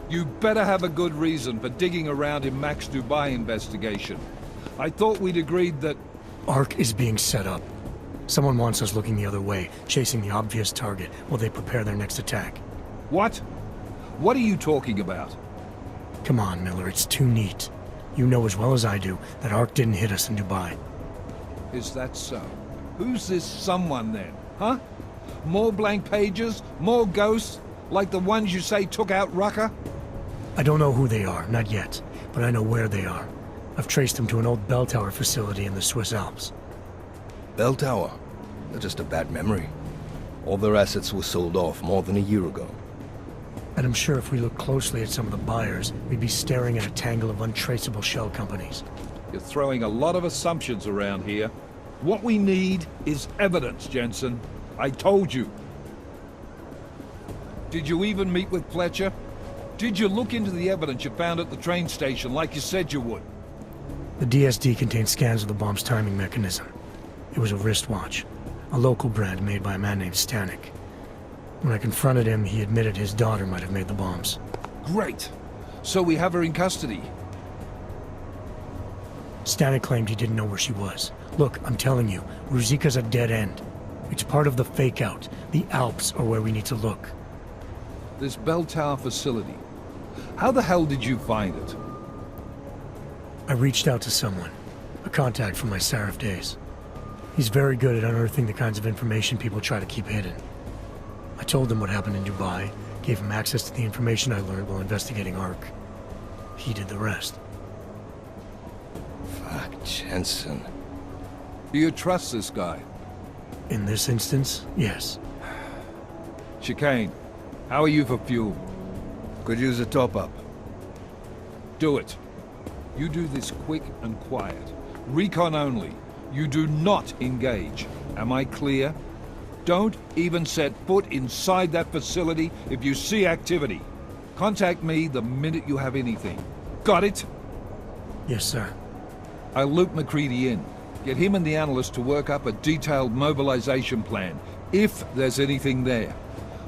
You better have a good reason for digging around in Mac's Dubai investigation. I thought we'd agreed that... ARC is being set up. Someone wants us looking the other way, chasing the obvious target while they prepare their next attack. What? What are you talking about? Come on, Miller, it's too neat. You know as well as I do that ARC didn't hit us in Dubai. Is that so? Who's this someone then, huh? More blank pages? More ghosts? Like the ones you say took out Rucker? I don't know who they are, not yet, but I know where they are. I've traced them to an old bell tower facility in the Swiss Alps. Bell tower? They're just a bad memory. All their assets were sold off more than a year ago. And I'm sure if we look closely at some of the buyers, we'd be staring at a tangle of untraceable shell companies. You're throwing a lot of assumptions around here. What we need is evidence, Jensen. I told you. Did you even meet with Fletcher? Did you look into the evidence you found at the train station like you said you would? The DSD contained scans of the bomb's timing mechanism. It was a wristwatch, a local brand made by a man named Stanek. When I confronted him, he admitted his daughter might have made the bombs. Great. So we have her in custody. Stanek claimed he didn't know where she was. Look, I'm telling you, Ruzika's a dead end. It's part of the fake-out. The Alps are where we need to look. This bell tower facility. How the hell did you find it? I reached out to someone, a contact from my Sarif days. He's very good at unearthing the kinds of information people try to keep hidden. I told him what happened in Dubai, gave him access to the information I learned while investigating ARC. He did the rest. Fuck, Jensen. Do you trust this guy? In this instance, yes. Chicane, how are you for fuel? Could use a top-up. Do it. You do this quick and quiet. Recon only. You do not engage. Am I clear? Don't even set foot inside that facility if you see activity. Contact me the minute you have anything. Got it? Yes, sir. I'll loop McCready in. Get him and the analyst to work up a detailed mobilization plan, if there's anything there.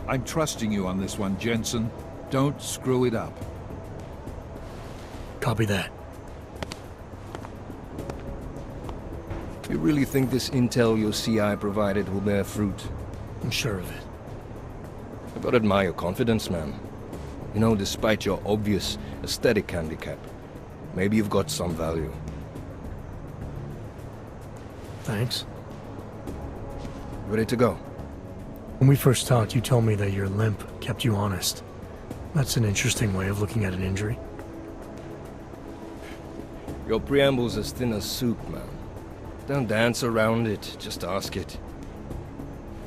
I'm trusting you on this one, Jensen. Don't screw it up. Copy that. You really think this intel your CI provided will bear fruit? I'm sure of it. I gotta admire your confidence, man. You know, despite your obvious aesthetic handicap, maybe you've got some value. Thanks. Ready to go? When we first talked, you told me that your limp kept you honest. That's an interesting way of looking at an injury. Your preamble's as thin as soup, man. Don't dance around it, just ask it.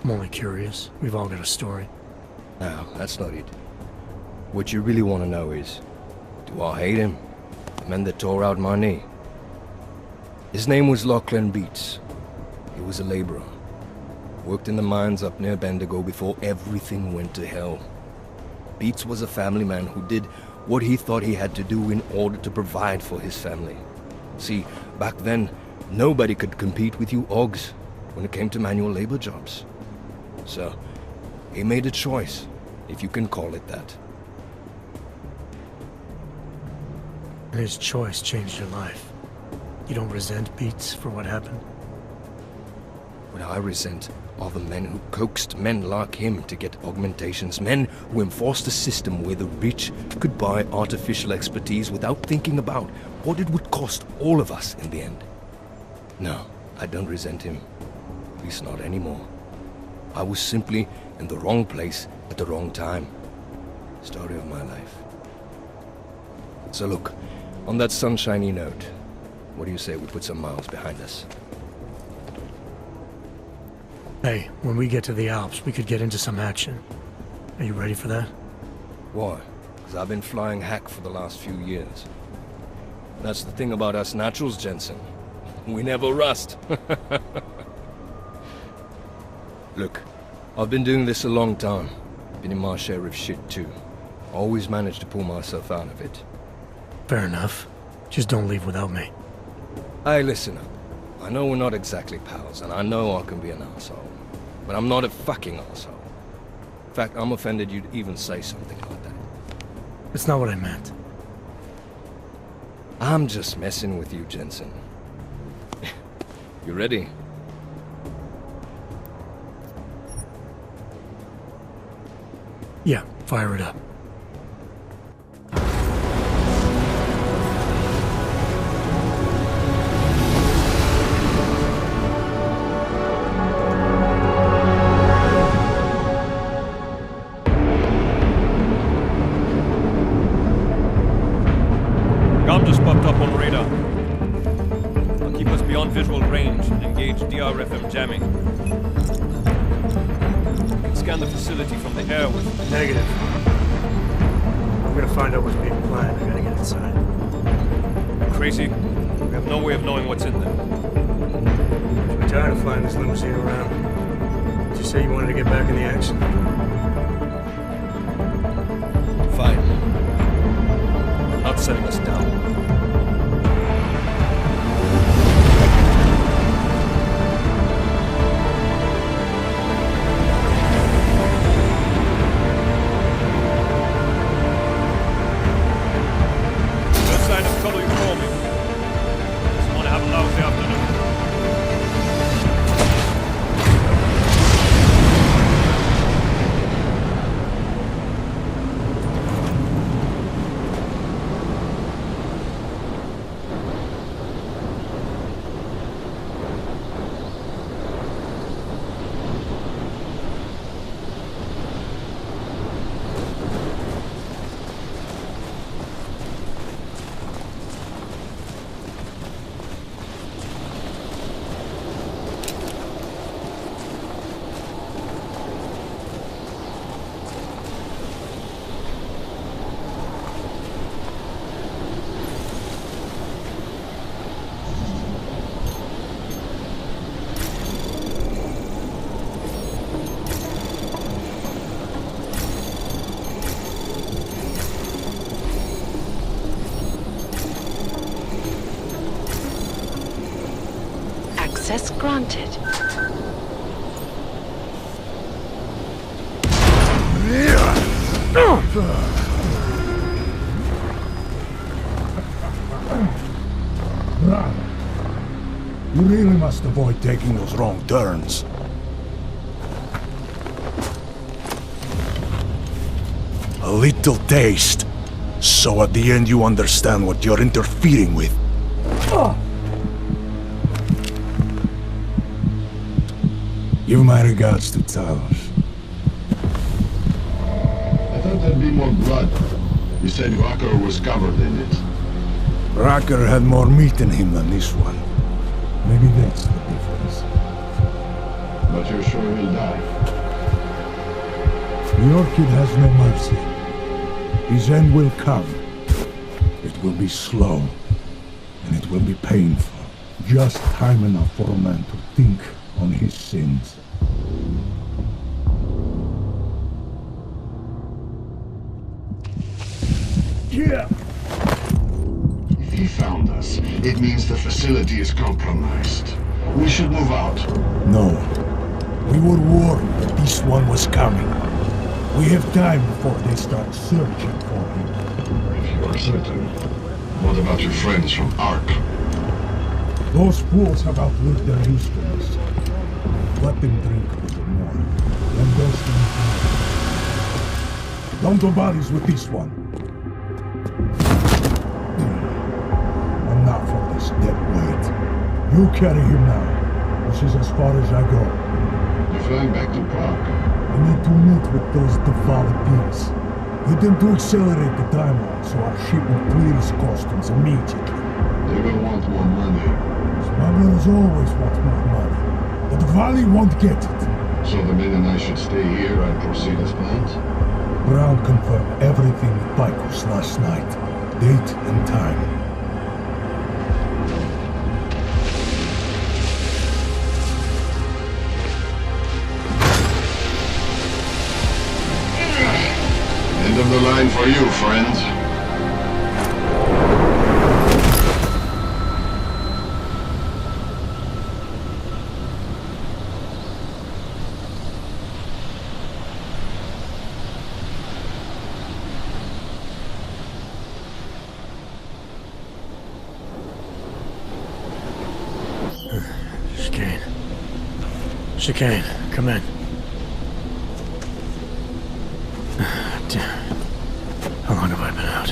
I'm only curious. We've all got a story. No, that's not it. What you really want to know is, do I hate him? The man that tore out my knee. His name was Lachlan Beats. He was a laborer. Worked in the mines up near Bendigo before everything went to hell. Beats was a family man who did what he thought he had to do in order to provide for his family. See, back then, nobody could compete with you Augs when it came to manual labor jobs. So, he made a choice, if you can call it that. And his choice changed your life. You don't resent Beats for what happened? What I resent are the men who coaxed men like him to get augmentations, men who enforced a system where the rich could buy artificial expertise without thinking about what it would cost all of us in the end. No, I don't resent him. At least not anymore. I was simply in the wrong place at the wrong time. Story of my life. So look, on that sunshiny note, what do you say we put some miles behind us? Hey, when we get to the Alps, we could get into some action. Are you ready for that? Why? Because I've been flying hack for the last few years. That's the thing about us naturals, Jensen. We never rust. Look, I've been doing this a long time. Been in my share of shit too. Always managed to pull myself out of it. Fair enough. Just don't leave without me. Hey, listen up. I know we're not exactly pals, and I know I can be an asshole. But I'm not a fucking asshole. In fact, I'm offended you'd even say something like that. It's not what I meant. I'm just messing with you, Jensen. You ready? Yeah, fire it up. Gun just popped up on radar. I'll keep us beyond visual range and engage DRFM jamming. You can scan the facility from the air with... Negative. I'm gonna find out what's being planned. I gotta get inside. Crazy. We have no way of knowing what's in there. I'm tired of flying this limousine around. Did you say you wanted to get back in the action? Fine. I'm not setting us down. Access granted. You really must avoid taking those wrong turns. A little taste, so at the end you understand what you're interfering with. Give my regards to Talos. I thought there'd be more blood. You said Walker was covered in it. Racker had more meat in him than this one. Maybe that's the difference. But you're sure he'll die? The Orchid has no mercy. His end will come. It will be slow, and it will be painful. Just time enough for a man to think on his sins. Yeah! If he found us, it means the facility is compromised. We should move out. No. We were warned that this one was coming. We have time before they start searching for him. If you are certain. What about your friends from Ark? Those fools have outlived their usefulness. Let them drink a little more. Then those things. Don't go bodies with this one. I'm not for this dead weight. You carry him now. This is as far as I go. You're flying back to Prague. I need to meet with those devoured pigs. Get them to accelerate the timeline so our ship will clear its customs immediately. They will want more money. Smugglers always want more money, but the Valley won't get it. So the men and I should stay here and proceed as planned? Brown confirmed everything with Picos last night. Date and time. End of the line for you, friend. Chicane, come in. Damn. How long have I been out?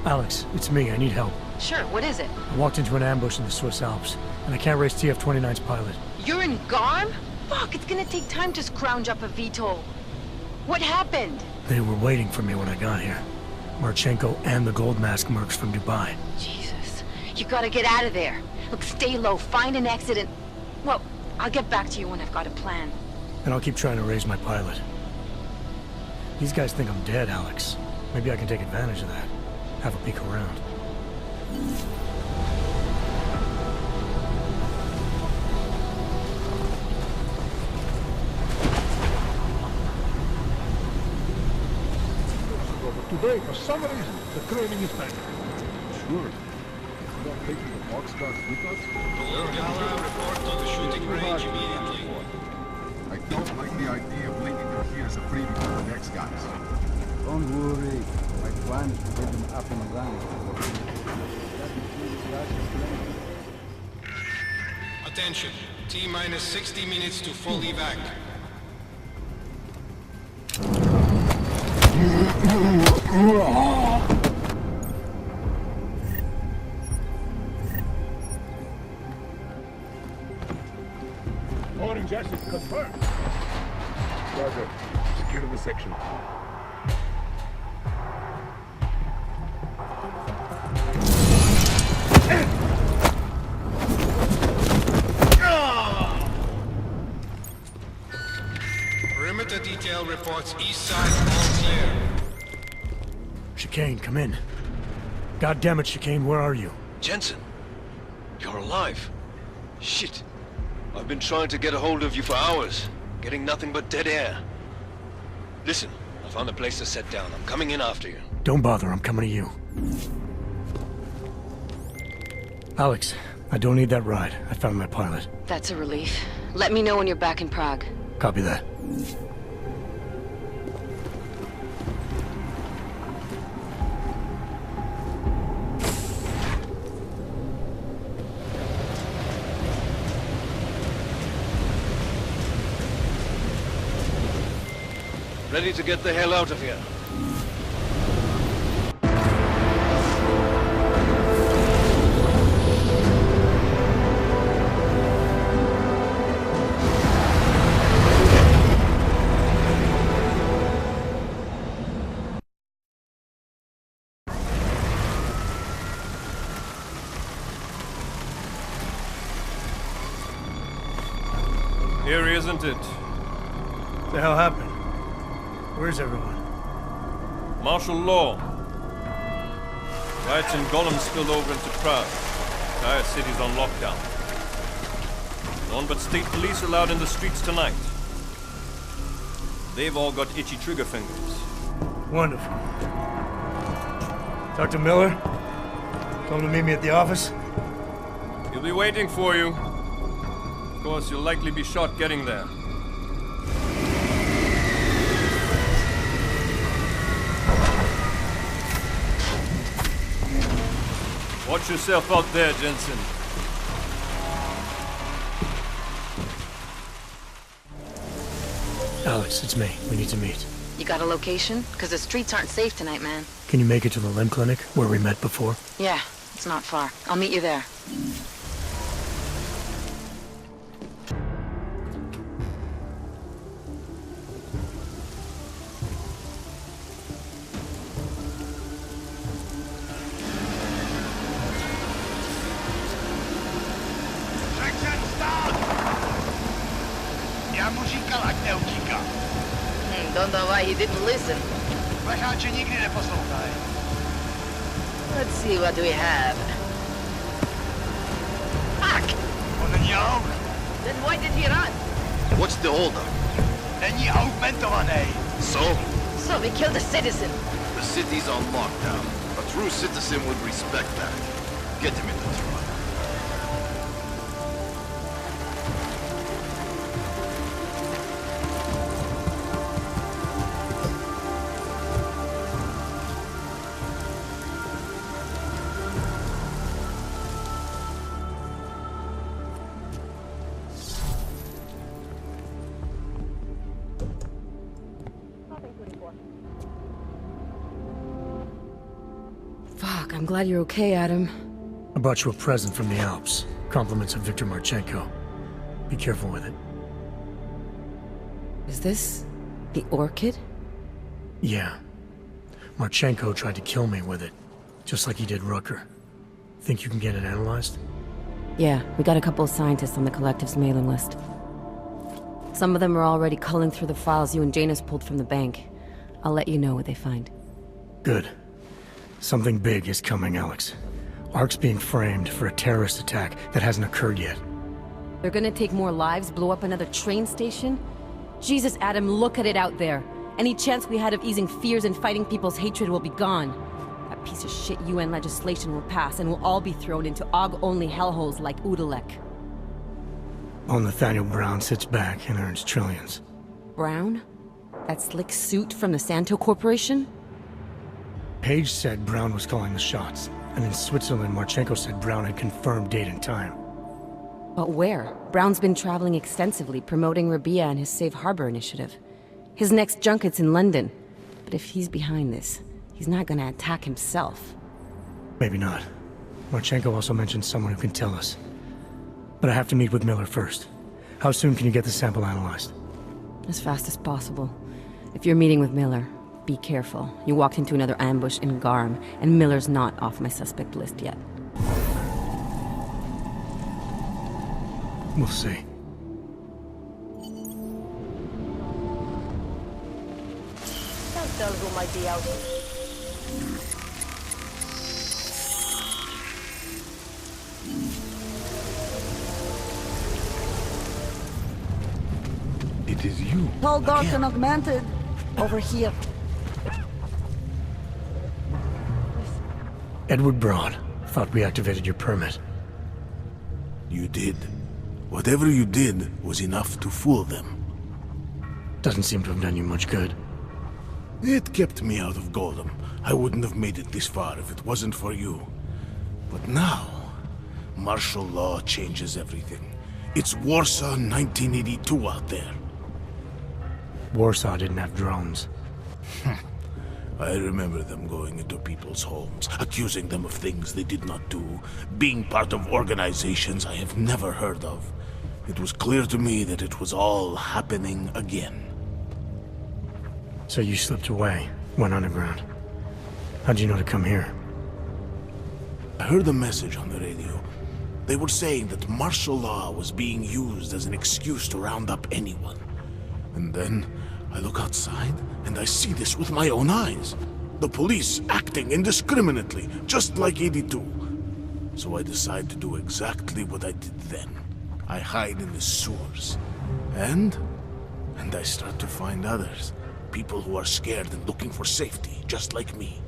Alex, it's me. I need help. Sure, what is it? I walked into an ambush in the Swiss Alps, and I can't race TF-29's pilot. You're in Garm? Fuck, it's gonna take time to scrounge up a VTOL. What happened? They were waiting for me when I got here. Marchenko and the gold mask mercs from Dubai. Jesus, you gotta get out of there. Look, stay low, find an exit and... Well, I'll get back to you when I've got a plan. And I'll keep trying to raise my pilot. These guys think I'm dead, Alex. Maybe I can take advantage of that. Have a peek around. Today, for some reason, the training is back. Sure. We don't take the boxcars with us? Report to the shooting range immediately. I don't like the idea of leaving them here as a freebie for the next guys. Don't worry. My plan is to get them up and running. Attention. T-minus 60 minutes to full evac. Orange acid confirmed. Roger. Secure the section. Perimeter detail reports east side all clear. Chicane, come in. God damn it, Chicane, where are you? Jensen, you're alive. Shit. I've been trying to get a hold of you for hours, getting nothing but dead air. Listen, I found a place to set down. I'm coming in after you. Don't bother, I'm coming to you. Alex, I don't need that ride. I found my pilot. That's a relief. Let me know when you're back in Prague. Copy that. Ready to get the hell out of here. Eerie, isn't it? What the hell happened? Where's everyone? Martial law. Riots in Golem spilled over into Prague. Entire city's on lockdown. None but state police allowed in the streets tonight. They've all got itchy trigger fingers. Wonderful. Talk to Miller? Told him to meet me at the office? He'll be waiting for you. Of course, you'll likely be shot getting there. Watch yourself out there, Jensen. Alex, it's me. We need to meet. You got a location? Because the streets aren't safe tonight, man. Can you make it to the limb clinic, where we met before? Yeah, it's not far. I'll meet you there. Don't know why he didn't listen. Let's see what we have. Fuck! Then why did he run? What's the holdup? So? So we killed a citizen. The city's on lockdown. A true citizen would respect that. Get him in the truck. I'm glad you're okay, Adam. I brought you a present from the Alps. Compliments of Victor Marchenko. Be careful with it. Is this the orchid? Yeah. Marchenko tried to kill me with it, just like he did Rucker. Think you can get it analyzed? Yeah, we got a couple of scientists on the Collective's mailing list. Some of them are already culling through the files you and Janus pulled from the bank. I'll let you know what they find. Good. Something big is coming, Alex. ARC's being framed for a terrorist attack that hasn't occurred yet. They're gonna take more lives, blow up another train station? Jesus, Adam, look at it out there. Any chance we had of easing fears and fighting people's hatred will be gone. That piece of shit UN legislation will pass and we'll all be thrown into AUG-only hellholes like Udalek. While Nathaniel Brown sits back and earns trillions. Brown? That slick suit from the Santo Corporation? Page said Brown was calling the shots, and in Switzerland, Marchenko said Brown had confirmed date and time. But where? Brown's been traveling extensively, promoting Rabia and his Safe Harbor initiative. His next junket's in London. But if he's behind this, he's not gonna attack himself. Maybe not. Marchenko also mentioned someone who can tell us. But I have to meet with Miller first. How soon can you get the sample analyzed? As fast as possible. If you're meeting with Miller, be careful. You walked into another ambush in Garm, and Miller's not off my suspect list yet. We'll see. It is you. Tall, dark, and augmented. Over here. Edward Broad. Thought we activated your permit. You did. Whatever you did was enough to fool them. Doesn't seem to have done you much good. It kept me out of Golem. I wouldn't have made it this far if it wasn't for you. But now, martial law changes everything. It's Warsaw 1982 out there. Warsaw didn't have drones. I remember them going into people's homes, accusing them of things they did not do, being part of organizations I have never heard of. It was clear to me that it was all happening again. So you slipped away, went underground. How'd you know to come here? I heard a message on the radio. They were saying that martial law was being used as an excuse to round up anyone. And then I look outside, and I see this with my own eyes. The police acting indiscriminately, just like 82. So I decide to do exactly what I did then. I hide in the sewers. And I start to find others. People who are scared and looking for safety, just like me.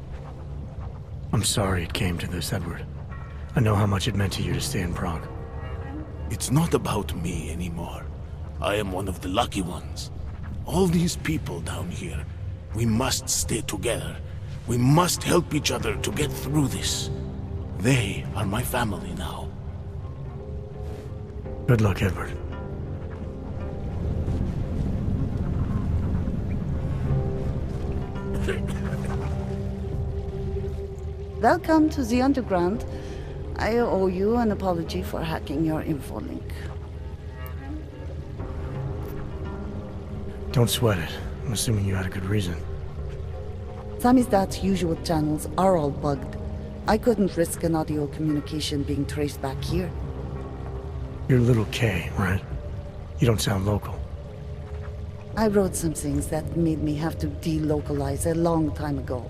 I'm sorry it came to this, Edward. I know how much it meant to you to stay in Prague. It's not about me anymore. I am one of the lucky ones. All these people down here, we must stay together. We must help each other to get through this. They are my family now. Good luck, Edward. Welcome to the Underground. I owe you an apology for hacking your info link. Don't sweat it. I'm assuming you had a good reason. Samizdat's usual channels are all bugged. I couldn't risk an audio communication being traced back here. You're Little K, right? You don't sound local. I wrote some things that made me have to delocalize a long time ago.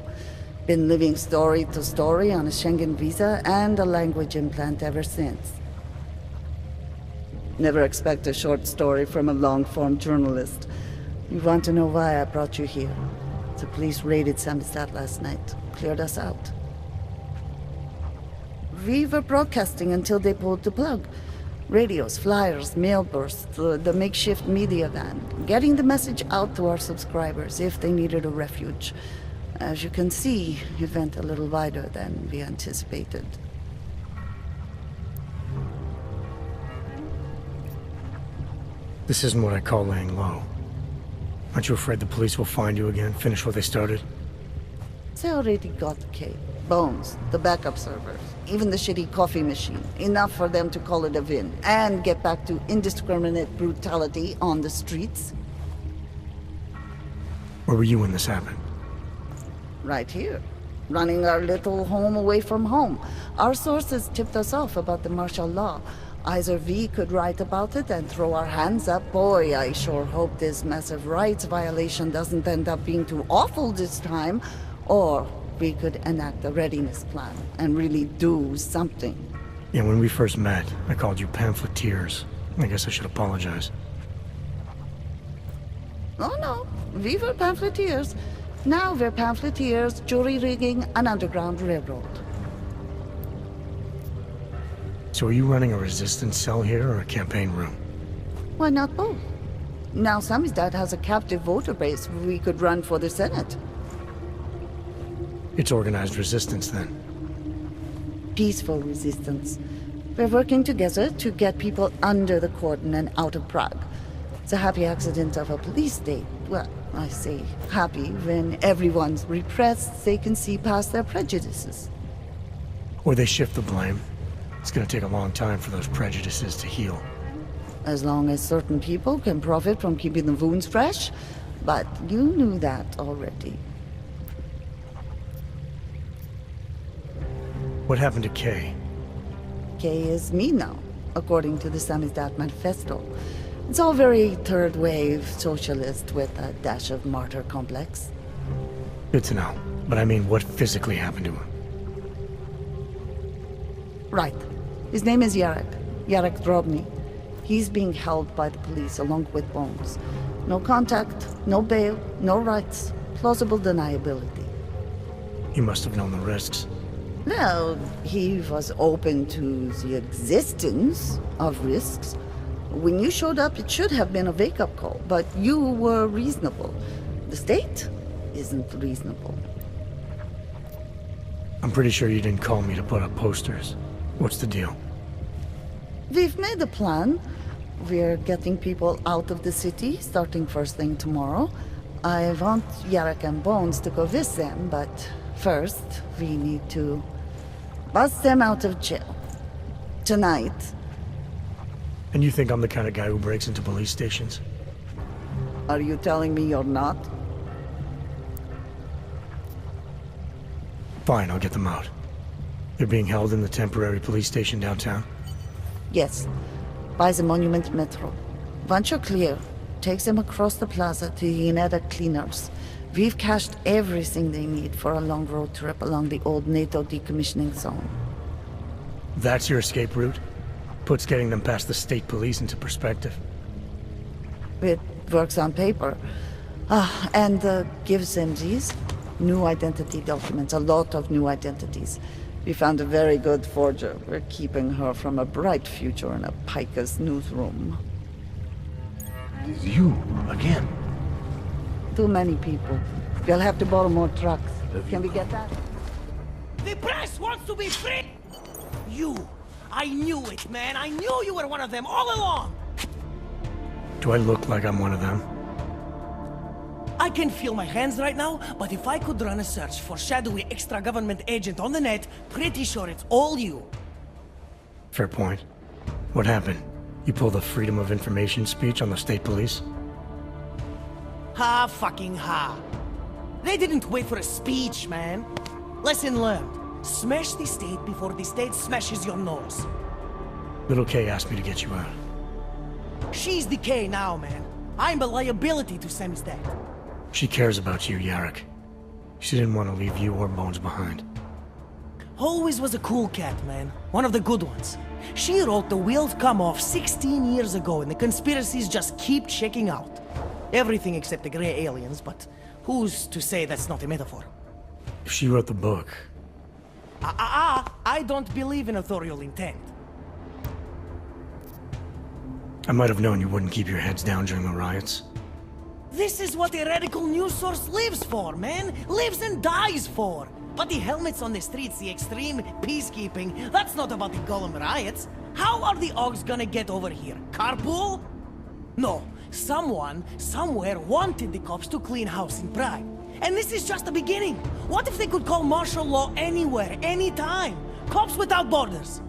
Been living story to story on a Schengen visa and a language implant ever since. Never expect a short story from a long-form journalist. You want to know why I brought you here? The police raided Samizdat last night. Cleared us out. We were broadcasting until they pulled the plug. Radios, flyers, mail bursts, the makeshift media van. Getting the message out to our subscribers if they needed a refuge. As you can see, it went a little wider than we anticipated. This isn't what I call laying low. Aren't you afraid the police will find you again, finish what they started? They already got the K. Bones, the backup servers, even the shitty coffee machine. Enough for them to call it a win and get back to indiscriminate brutality on the streets. Where were you when this happened? Right here. Running our little home away from home. Our sources tipped us off about the martial law. Either we could write about it and throw our hands up. Boy, I sure hope this massive rights violation doesn't end up being too awful this time. Or we could enact a readiness plan and really do something. Yeah, when we first met, I called you pamphleteers. I guess I should apologize. Oh no, we were pamphleteers. Now we're pamphleteers, jury rigging an underground railroad. So are you running a resistance cell here or a campaign room? Why not both? Now Samizdat has a captive voter base we could run for the Senate. It's organized resistance then. Peaceful resistance. We're working together to get people under the cordon and out of Prague. It's a happy accident of a police state. Well, I say happy when everyone's repressed, they can see past their prejudices. Or they shift the blame. It's gonna take a long time for those prejudices to heal. As long as certain people can profit from keeping the wounds fresh. But you knew that already. What happened to Kay? Kay is me now, according to the Samizdat Manifesto. It's all very third-wave socialist with a dash of martyr complex. Good to know. But I mean, what physically happened to him? Right. His name is Yarek. Yarek Drobny. He's being held by the police along with Bones. No contact, no bail, no rights. Plausible deniability. He must have known the risks. Well, he was open to the existence of risks. When you showed up, it should have been a wake-up call, but you were reasonable. The state isn't reasonable. I'm pretty sure you didn't call me to put up posters. What's the deal? We've made a plan. We're getting people out of the city, starting first thing tomorrow. I want Yarek and Bones to go with them, but first, we need to bust them out of jail. Tonight. And you think I'm the kind of guy who breaks into police stations? Are you telling me you're not? Fine, I'll get them out. They're being held in the temporary police station downtown? Yes. By the Monument Metro. Once you're clear, takes them across the plaza to the Uneda Cleaners. We've cached everything they need for a long road trip along the old NATO decommissioning zone. That's your escape route? Puts getting them past the state police into perspective. It works on paper. And gives them these new identity documents, a lot of new identities. We found a very good forger. We're keeping her from a bright future in a Pika's newsroom. It is you, again. Too many people. We'll have to borrow more trucks. Can we get that? The press wants to be free! You! I knew it, man! I knew you were one of them all along! Do I look like I'm one of them? I can feel my hands right now, but if I could run a search for shadowy extra-government agent on the net, pretty sure it's all you. Fair point. What happened? You pulled a Freedom of Information speech on the state police? Ha fucking ha. They didn't wait for a speech, man. Lesson learned. Smash the state before the state smashes your nose. Little Kay asked me to get you out. She's the K now, man. I'm a liability to Samizdat. She cares about you, Yarek. She didn't want to leave you or Bones behind. Always was a cool cat, man. One of the good ones. She wrote The Wheels Come Off 16 years ago, and the conspiracies just keep checking out. Everything except the gray aliens, but who's to say that's not a metaphor? If she wrote the book... I don't believe in authorial intent. I might have known you wouldn't keep your heads down during the riots. This is what a radical news source lives for, man! Lives and dies for! But the helmets on the streets, the extreme peacekeeping, that's not about the Golem riots. How are the Augs gonna get over here? Carpool? No. Someone, somewhere wanted the cops to clean house in Prague. And this is just the beginning. What if they could call martial law anywhere, anytime? Cops without borders.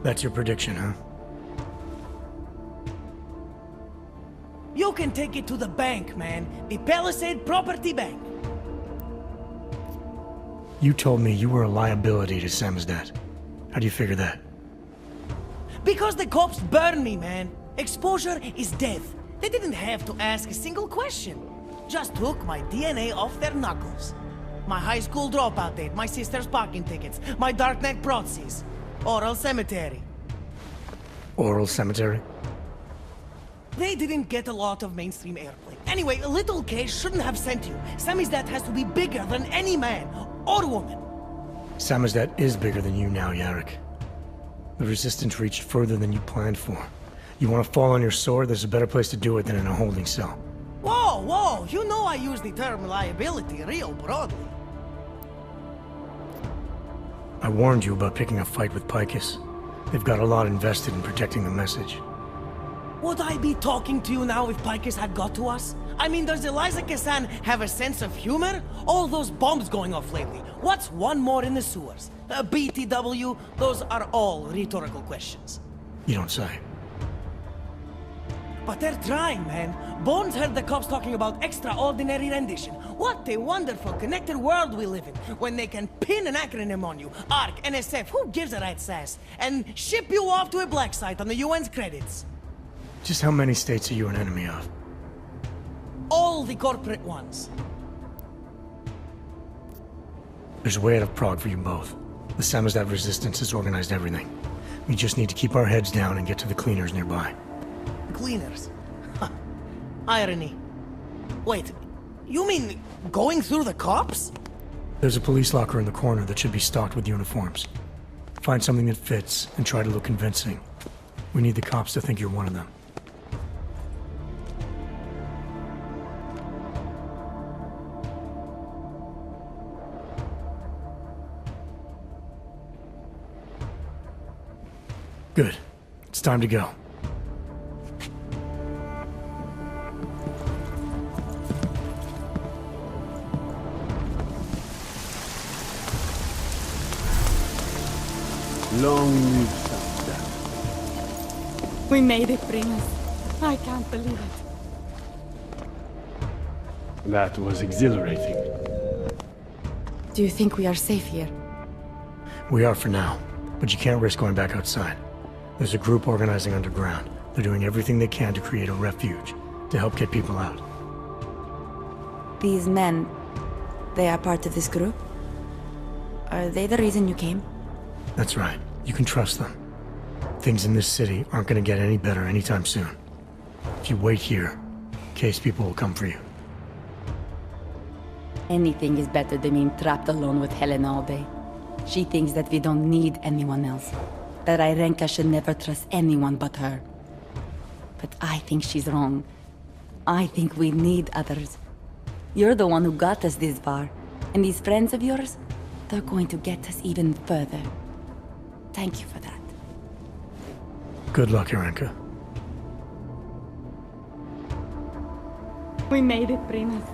That's your prediction, huh? You can take it to the bank, man. The Palisade Property Bank. You told me you were a liability to Samizdat. How do you figure that? Because the cops burn me, man. Exposure is death. They didn't have to ask a single question. Just took my DNA off their knuckles. My high school dropout date, my sister's parking tickets, my darknet proxies. Oral cemetery. Oral cemetery? They didn't get a lot of mainstream airplay. Anyway, a little case shouldn't have sent you. Samizdat has to be bigger than any man or woman. Samizdat is bigger than you now, Yarrick. The Resistance reached further than you planned for. You want to fall on your sword? There's a better place to do it than in a holding cell. Whoa, whoa! You know I use the term liability real broadly. I warned you about picking a fight with Picus. They've got a lot invested in protecting the message. Would I be talking to you now if Picus had got to us? I mean, does Eliza Kassan have a sense of humor? All those bombs going off lately. What's one more in the sewers? BTW? Those are all rhetorical questions. You don't say. But they're trying, man. Bones heard the cops talking about extraordinary rendition. What a wonderful, connected world we live in, when they can pin an acronym on you. ARC, NSF, who gives a rat's ass? And ship you off to a black site on the UN's credits. Just how many states are you an enemy of? All the corporate ones. There's a way out of Prague for you both. The Samizdat Resistance has organized everything. We just need to keep our heads down and get to the cleaners nearby. Cleaners? Irony. Wait, you mean going through the cops? There's a police locker in the corner that should be stocked with uniforms. Find something that fits and try to look convincing. We need the cops to think you're one of them. Good. It's time to go. Long live Samizdat. We made it, Primus. I can't believe it. That was exhilarating. Do you think we are safe here? We are for now, but you can't risk going back outside. There's a group organizing underground. They're doing everything they can to create a refuge, to help get people out. These men, they are part of this group? Are they the reason you came? That's right. You can trust them. Things in this city aren't gonna get any better anytime soon. If you wait here, case people will come for you. Anything is better than being trapped alone with Helen all day. She thinks that we don't need anyone else. That Irenka should never trust anyone but her. But I think she's wrong. I think we need others. You're the one who got us this far. And these friends of yours, they're going to get us even further. Thank you for that. Good luck, Irenka. We made it, Primus.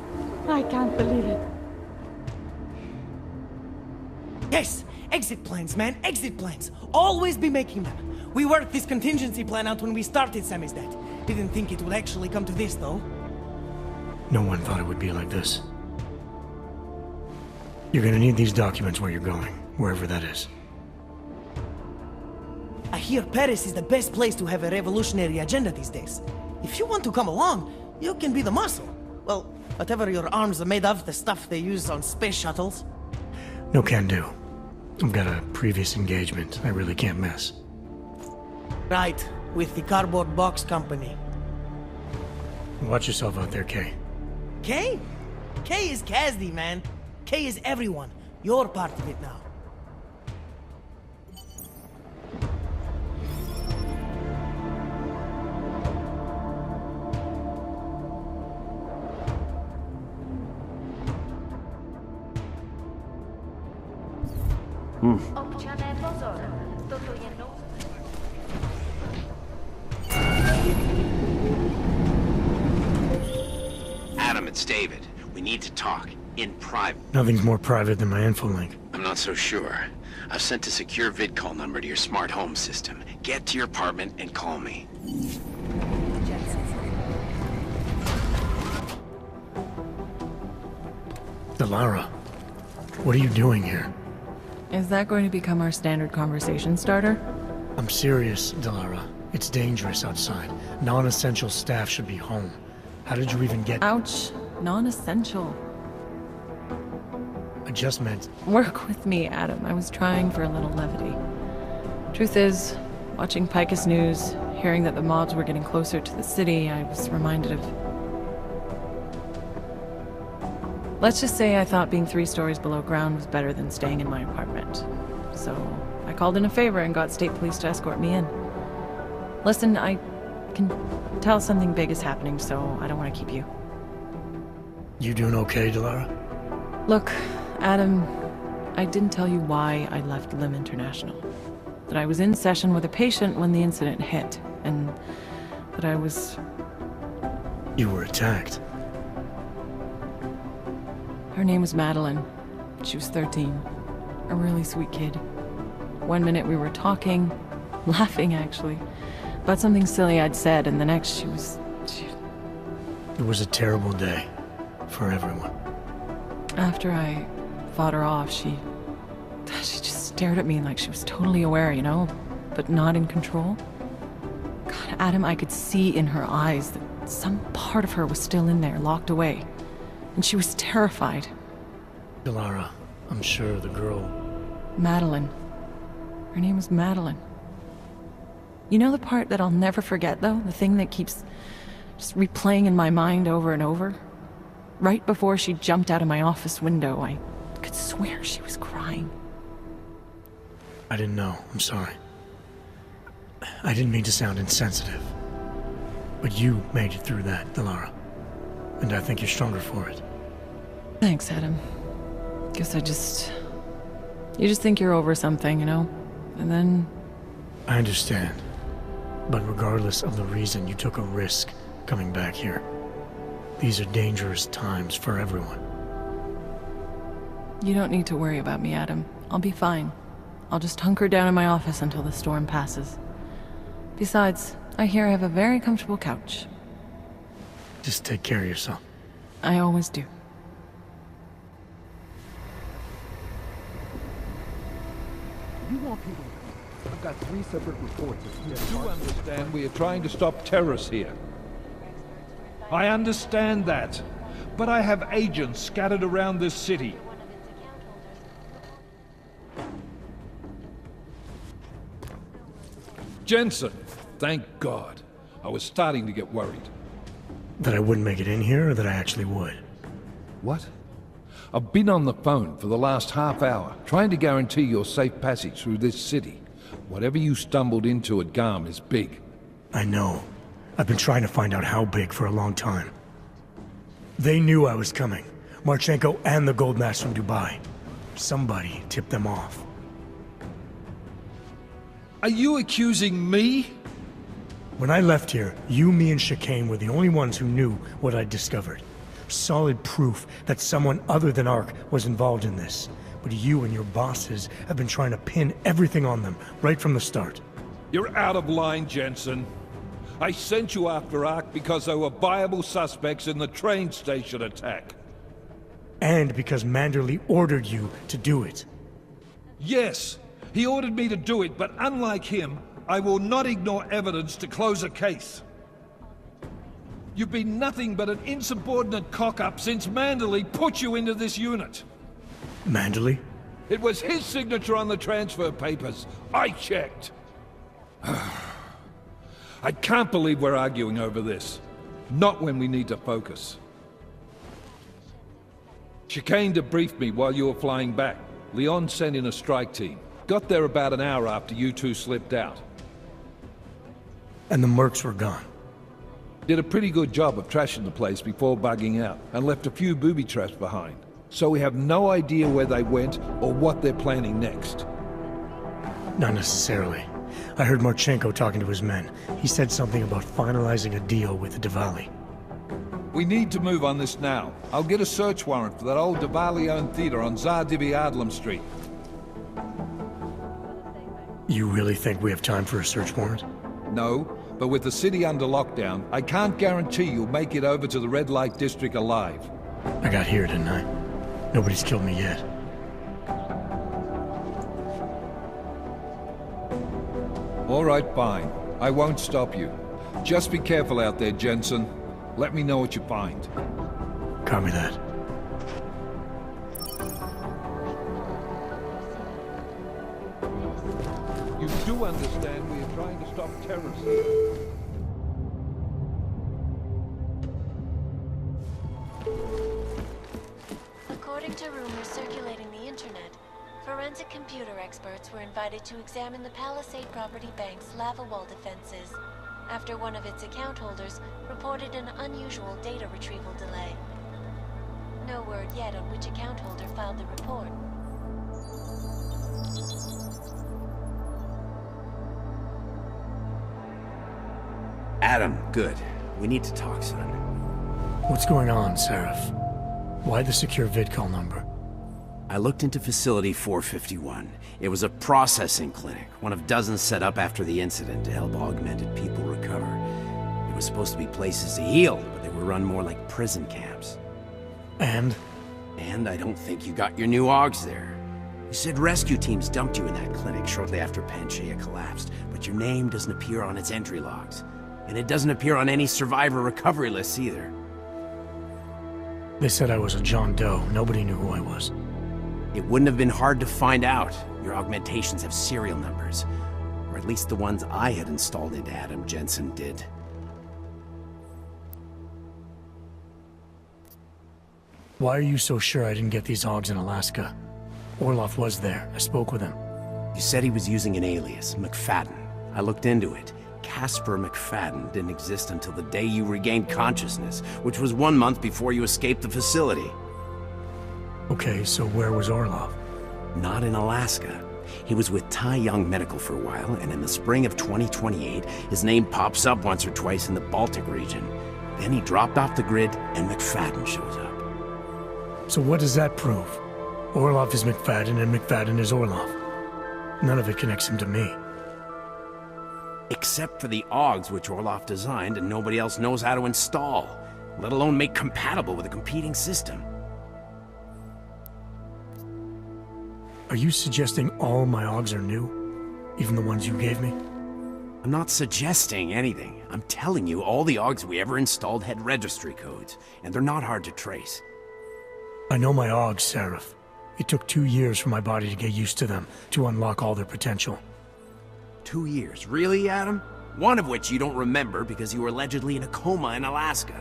I can't believe it. Yes! Exit plans, man, exit plans. Always be making them. We worked this contingency plan out when we started Samizdat. Didn't think it would actually come to this, though. No one thought it would be like this. You're gonna need these documents where you're going, wherever that is. I hear Paris is the best place to have a revolutionary agenda these days. If you want to come along, you can be the muscle. Well, whatever your arms are made of, the stuff they use on space shuttles. No can do. I've got a previous engagement I really can't miss. Right, with the cardboard box company. Watch yourself out there, Kay. Kay? Kay is Kazdy, man. Kay is everyone. You're part of it now. Adam, it's David. We need to talk. in private. Nothing's more private than my infolink. I'm not so sure. I've sent a secure vid-call number to your smart home system. Get to your apartment and call me. Delara, what are you doing here? Is that going to become our standard conversation starter? I'm serious, Delara. It's dangerous outside. Non-essential staff should be home. How did you even get— Ouch. Non-essential. I just meant— Work with me, Adam. I was trying for a little levity. Truth is, watching Picus News, hearing that the mobs were getting closer to the city, I was reminded of— Let's just say I thought being 3 stories below ground was better than staying in my apartment. So I called in a favor and got state police to escort me in. Listen, I can tell something big is happening, so I don't want to keep you. You doing okay, Delara? Look, Adam, I didn't tell you why I left Lim International. That I was in session with a patient when the incident hit, and that I was— You were attacked. Her name was Madeline. She was 13. A really sweet kid. One minute we were talking, laughing actually, about something silly I'd said, and the next she was— It was a terrible day. For everyone. After I fought her off, she just stared at me like she was totally aware, you know, but not in control. God, Adam, I could see in her eyes that some part of her was still in there, locked away. And she was terrified. Delara, I'm sure the girl— Madeline. Her name was Madeline. You know the part that I'll never forget, though? The thing that keeps just replaying in my mind over and over? Right before she jumped out of my office window, I could swear she was crying. I didn't know. I'm sorry. I didn't mean to sound insensitive. But you made it through that, Delara. And I think you're stronger for it. Thanks, Adam. Guess you just think you're over something, you know? And then— I understand. But regardless of the reason, you took a risk coming back here. These are dangerous times for everyone. You don't need to worry about me, Adam. I'll be fine. I'll just hunker down in my office until the storm passes. Besides, I hear I have a very comfortable couch. Just take care of yourself. I always do. You want people to— I've got 3 separate reports. You understand we are trying to stop terrorists here. I understand that, but I have agents scattered around this city. Jensen, thank God. I was starting to get worried. That I wouldn't make it in here, or that I actually would? What? I've been on the phone for the last half hour, trying to guarantee your safe passage through this city. Whatever you stumbled into at Garm is big. I know. I've been trying to find out how big for a long time. They knew I was coming. Marchenko and the gold mask from Dubai. Somebody tipped them off. Are you accusing me? When I left here, you, me, and Chicane were the only ones who knew what I'd discovered. Solid proof that someone other than Ark was involved in this. But you and your bosses have been trying to pin everything on them, right from the start. You're out of line, Jensen. I sent you after Ark because there were viable suspects in the train station attack. And because Manderley ordered you to do it. Yes, he ordered me to do it, but unlike him, I will not ignore evidence to close a case. You've been nothing but an insubordinate cock-up since Manderley put you into this unit. Manderley? It was his signature on the transfer papers. I checked. I can't believe we're arguing over this. Not when we need to focus. Chicane debriefed me while you were flying back. Leon sent in a strike team. Got there about an hour after you two slipped out. And the mercs were gone. Did a pretty good job of trashing the place before bugging out, and left a few booby traps behind. So we have no idea where they went or what they're planning next. Not necessarily. I heard Marchenko talking to his men. He said something about finalizing a deal with the Diwali. We need to move on this now. I'll get a search warrant for that old Duvalion theater on Zardibi Adlam Street. You really think we have time for a search warrant? No, but with the city under lockdown, I can't guarantee you'll make it over to the red light district alive. I got here, didn't I? Nobody's killed me yet. All right, fine. I won't stop you. Just be careful out there, Jensen. Let me know what you find. Copy that. You do understand we are trying to stop terrorism. According to rumors circulating the internet, forensic computer experts were invited to examine the Palisade Property Bank's lava wall defenses after one of its account holders reported an unusual data retrieval delay. No word yet on which account holder filed the report. Adam, good. We need to talk, son. What's going on, Seraph? Why the secure vidcall number? I looked into Facility 451. It was a processing clinic, one of dozens set up after the incident to help augmented people recover. It was supposed to be places to heal, but they were run more like prison camps. And? And I don't think you got your new AUGs there. You said rescue teams dumped you in that clinic shortly after Panchaea collapsed, but your name doesn't appear on its entry logs. And it doesn't appear on any survivor recovery lists either. They said I was a John Doe. Nobody knew who I was. It wouldn't have been hard to find out. Your augmentations have serial numbers. Or at least the ones I had installed into Adam Jensen did. Why are you so sure I didn't get these AUGs in Alaska? Orloff was there. I spoke with him. You said he was using an alias, McFadden. I looked into it. Casper McFadden didn't exist until the day you regained consciousness, which was 1 month before you escaped the facility. Okay, so where was Orloff? Not in Alaska. He was with Tai Young Medical for a while, and in the spring of 2028, his name pops up once or twice in the Baltic region. Then he dropped off the grid, and McFadden shows up. So what does that prove? Orloff is McFadden, and McFadden is Orloff. None of it connects him to me. Except for the AUGs which Orloff designed and nobody else knows how to install, let alone make compatible with a competing system. Are you suggesting all my AUGs are new? Even the ones you gave me? I'm not suggesting anything. I'm telling you all the AUGs we ever installed had registry codes, and they're not hard to trace. I know my AUGs, Seraph. It took 2 years for my body to get used to them, to unlock all their potential. 2 years? Really, Adam? One of which you don't remember because you were allegedly in a coma in Alaska.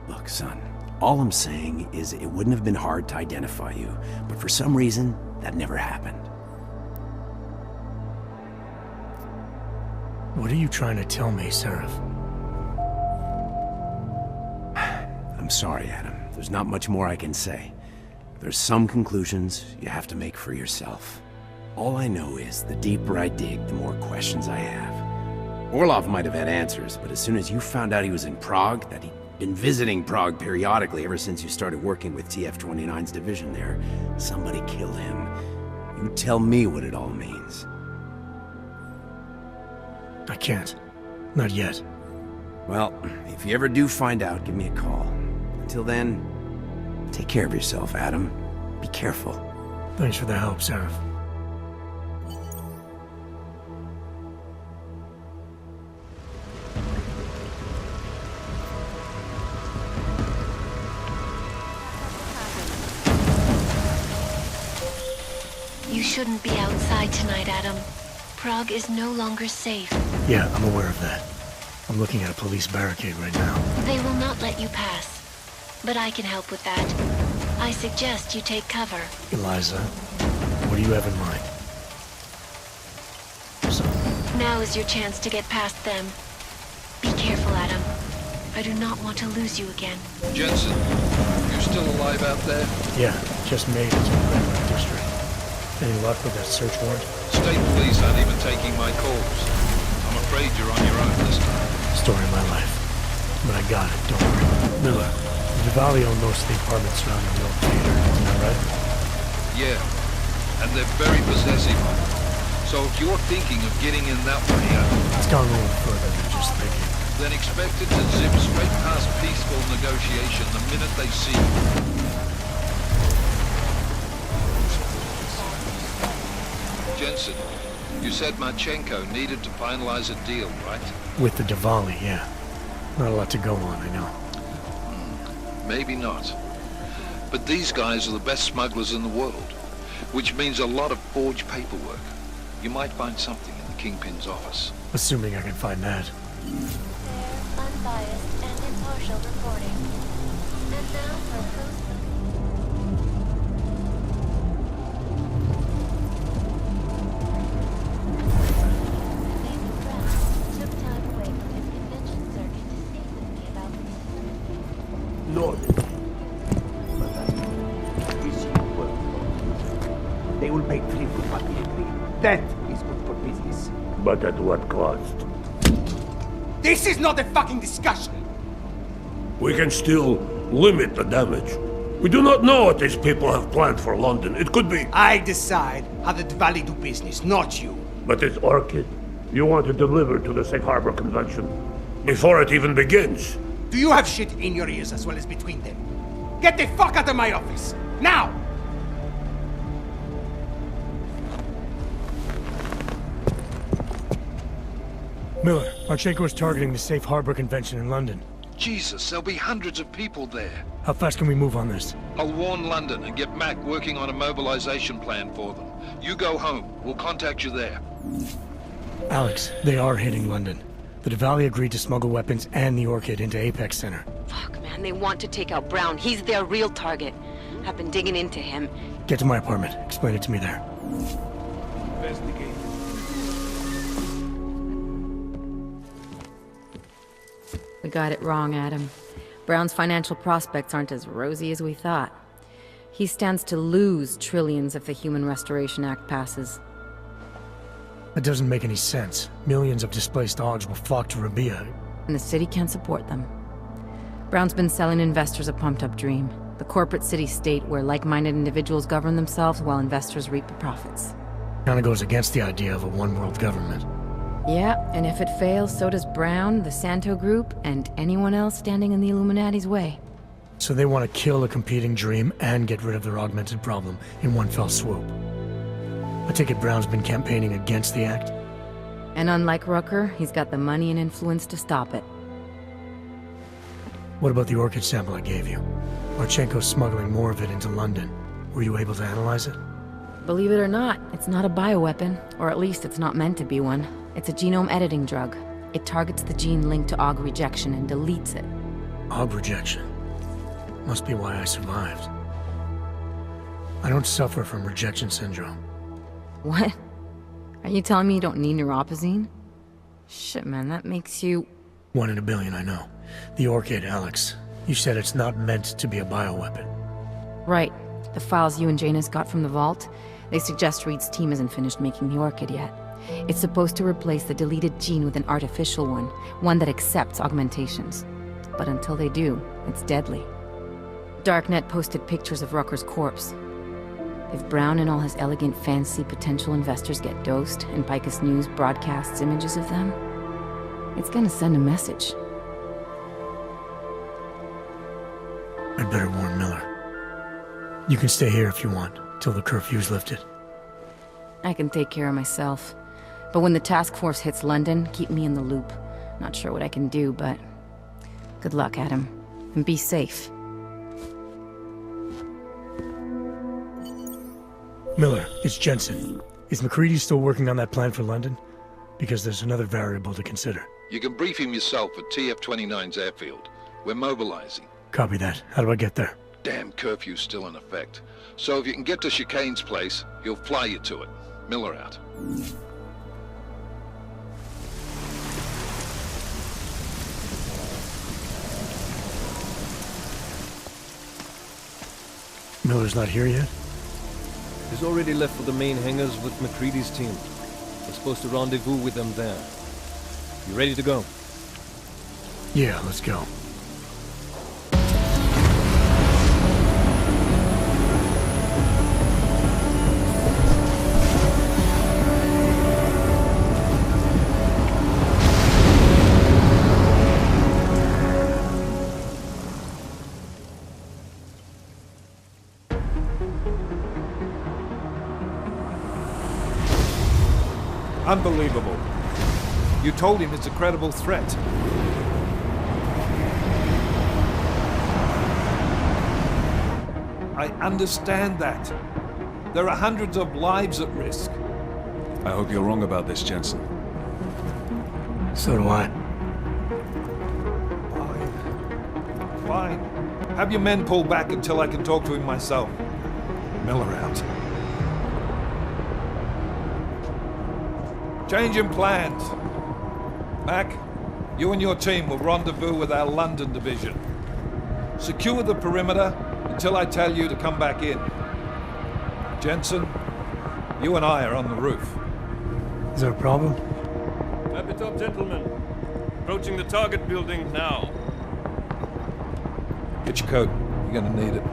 Look, son, all I'm saying is it wouldn't have been hard to identify you, but for some reason, that never happened. What are you trying to tell me, Seraph? I'm sorry, Adam. There's not much more I can say. There's some conclusions you have to make for yourself. All I know is, the deeper I dig, the more questions I have. Orloff might have had answers, but as soon as you found out he was in Prague, that he'd been visiting Prague periodically ever since you started working with TF-29's division there, somebody killed him. You tell me what it all means. I can't. Not yet. Well, if you ever do find out, give me a call. Until then, take care of yourself, Adam. Be careful. Thanks for the help, Seraph. You shouldn't be outside tonight, Adam. Prague is no longer safe. Yeah, I'm aware of that. I'm looking at a police barricade right now. They will not let you pass. But I can help with that. I suggest you take cover. Eliza, what do you have in mind? Now is your chance to get past them. Be careful, Adam. I do not want to lose you again. Jensen, you still alive out there? Yeah, just made it to the red light district. Any luck with that search warrant? State police aren't even taking my calls. I'm afraid you're on your own this time. Story of my life. but I got it, don't worry. Miller, the Valley owned most of the apartments surrounding the old theater, isn't that right? Yeah, and they're very possessive. So if you're thinking of getting in that way, it's gone a little further than just thinking. Then expect it to zip straight past peaceful negotiation the minute they see you. Jensen, you said Marchenko needed to finalize a deal, right? With the Diwali, yeah. Not a lot to go on, I know. Maybe not. But these guys are the best smugglers in the world, which means a lot of forged paperwork. You might find something in the Kingpin's office. Assuming I can find that. Fair, unbiased, and impartial reporting. And now for took time away from his convention circuit to speak with me about the Lord. But that's easy work. They will pay triple what we agreed. That is good for business. But at what cost? This is not a fucking discussion! We can still limit the damage. We do not know what these people have planned for London. It could be... I decide how the Valley do business, not you. But it's Orchid. You want to deliver to the Safe Harbor Convention before it even begins. Do you have shit in your ears as well as between them? Get the fuck out of my office! Now! Miller, Marchenko is targeting the Safe Harbor Convention in London. Jesus, there'll be hundreds of people there. How fast can we move on this? I'll warn London and get Mac working on a mobilization plan for them. You go home. We'll contact you there. Alex, they are hitting London. The Diwali agreed to smuggle weapons and the Orchid into Apex Center. Fuck, man, they want to take out Brown. He's their real target. I've been digging into him. Get to my apartment. Explain it to me there. Investigate. We got it wrong, Adam. Brown's financial prospects aren't as rosy as we thought. He stands to lose trillions if the Human Restoration Act passes. That doesn't make any sense. Millions of displaced Augs will flock to Rabia. And the city can't support them. Brown's been selling investors a pumped-up dream. The corporate city-state where like-minded individuals govern themselves while investors reap the profits. Kinda goes against the idea of a one-world government. Yeah, and if it fails, so does Brown, the Santo Group, and anyone else standing in the Illuminati's way. So they want to kill a competing dream and get rid of their augmented problem in one fell swoop. I take it Brown's been campaigning against the act? And unlike Rucker, he's got the money and influence to stop it. What about the Orchid sample I gave you? Marchenko's smuggling more of it into London. Were you able to analyze it? Believe it or not, it's not a bioweapon, or at least it's not meant to be one. It's a genome editing drug. It targets the gene linked to Aug rejection and deletes it. Aug rejection? Must be why I survived. I don't suffer from rejection syndrome. What? Are you telling me you don't need neuropozyne? Shit, man, that makes you... 1 in a billion, I know. The Orchid, Alex. You said it's not meant to be a bioweapon. Right. The files you and Janus got from the vault, they suggest Reed's team isn't finished making the Orchid yet. It's supposed to replace the deleted gene with an artificial one that accepts augmentations. But until they do, it's deadly. Darknet posted pictures of Rucker's corpse. If Brown and all his elegant, fancy potential investors get dosed, and Picus News broadcasts images of them, it's gonna send a message. I'd better warn Miller. You can stay here if you want, till the curfew's lifted. I can take care of myself. But when the task force hits London, keep me in the loop. Not sure what I can do, but... good luck, Adam. And be safe. Miller, it's Jensen. Is McCready still working on that plan for London? Because there's another variable to consider. You can brief him yourself at TF-29's airfield. We're mobilizing. Copy that. How do I get there? Damn curfew's still in effect. So if you can get to Chicane's place, he'll fly you to it. Miller out. Miller's not here yet? He's already left for the main hangars with McCready's team. We're supposed to rendezvous with them there. You ready to go? Yeah, let's go. Unbelievable. You told him it's a credible threat. I understand that. There are hundreds of lives at risk. I hope you're wrong about this, Jensen. So do I. Fine. Have your men pull back until I can talk to him myself. Miller out. Change in plans. Mac, you and your team will rendezvous with our London division. Secure the perimeter until I tell you to come back in. Jensen, you and I are on the roof. Is there a problem? Wrap it up, gentlemen. Approaching the target building now. Get your coat. You're gonna need it.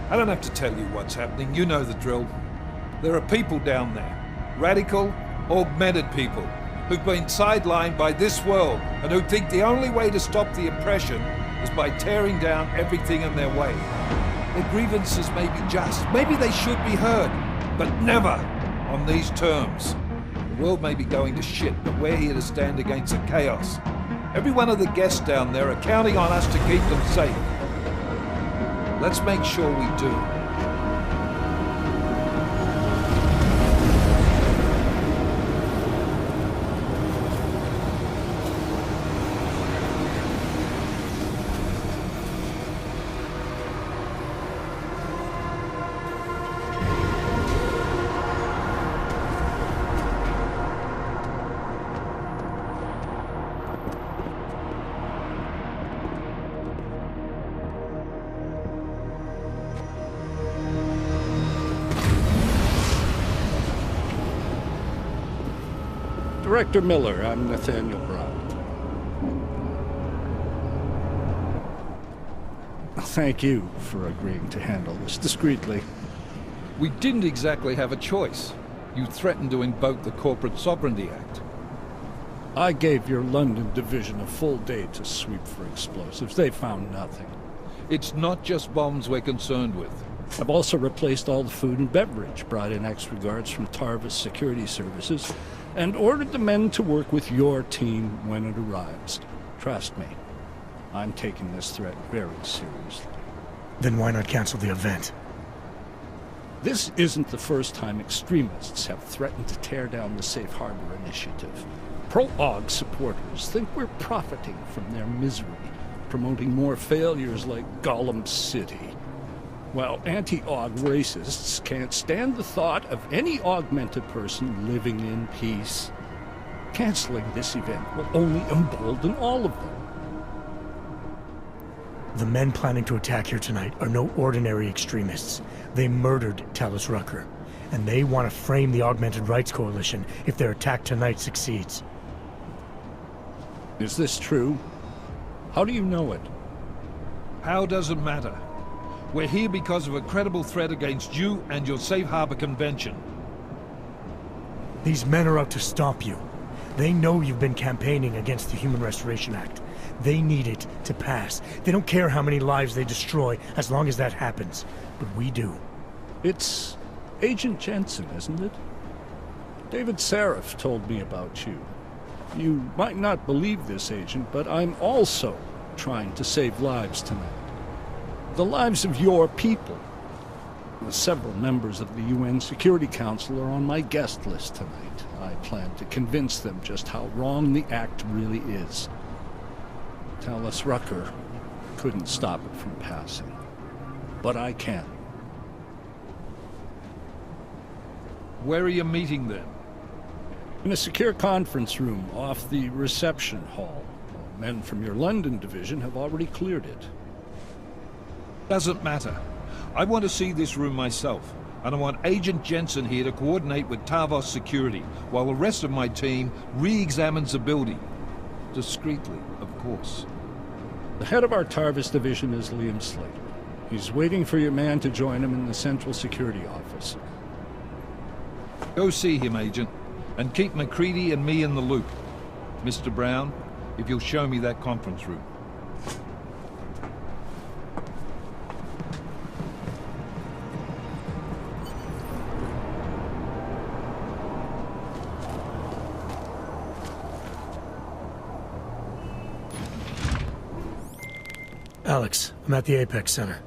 I don't have to tell you what's happening. You know the drill. There are people down there. Radical, augmented people who've been sidelined by this world and who think the only way to stop the oppression is by tearing down everything in their way. Their grievances may be just. Maybe they should be heard, but never on these terms. The world may be going to shit, but we're here to stand against the chaos. Every one of the guests down there are counting on us to keep them safe. Let's make sure we do. Director Miller, I'm Nathaniel Brown. Thank you for agreeing to handle this discreetly. We didn't exactly have a choice. You threatened to invoke the Corporate Sovereignty Act. I gave your London division a full day to sweep for explosives. They found nothing. It's not just bombs we're concerned with. I've also replaced all the food and beverage, brought in extra guards from Tarvis Security Services, and ordered the men to work with your team when it arrives. Trust me, I'm taking this threat very seriously. Then why not cancel the event? This isn't the first time extremists have threatened to tear down the Safe Harbor Initiative. Pro-AUG supporters think we're profiting from their misery, promoting more failures like Gollum City. While anti-AUG racists can't stand the thought of any augmented person living in peace. Canceling this event will only embolden all of them. The men planning to attack here tonight are no ordinary extremists. They murdered Talus Rucker, and they want to frame the Augmented Rights Coalition if their attack tonight succeeds. Is this true? How do you know it? How doesn't matter. We're here because of a credible threat against you and your Safe Harbor Convention. These men are out to stop you. They know you've been campaigning against the Human Restoration Act. They need it to pass. They don't care how many lives they destroy, as long as that happens. But we do. It's Agent Jensen, isn't it? David Seraph told me about you. You might not believe this, Agent, but I'm also trying to save lives tonight. The lives of your people. Several members of the UN Security Council are on my guest list tonight. I plan to convince them just how wrong the act really is. Talus Rucker couldn't stop it from passing, but I can. Where are you meeting them? In a secure conference room off the reception hall. Men from your London division have already cleared it. Doesn't matter. I want to see this room myself. And I want Agent Jensen here to coordinate with Tarvos security, while the rest of my team re-examines the building. Discreetly, of course. The head of our Tarvos division is Liam Slater. He's waiting for your man to join him in the Central Security Office. Go see him, Agent, and keep McCready and me in the loop. Mr. Brown, if you'll show me that conference room. Alex, I'm at the Apex Center.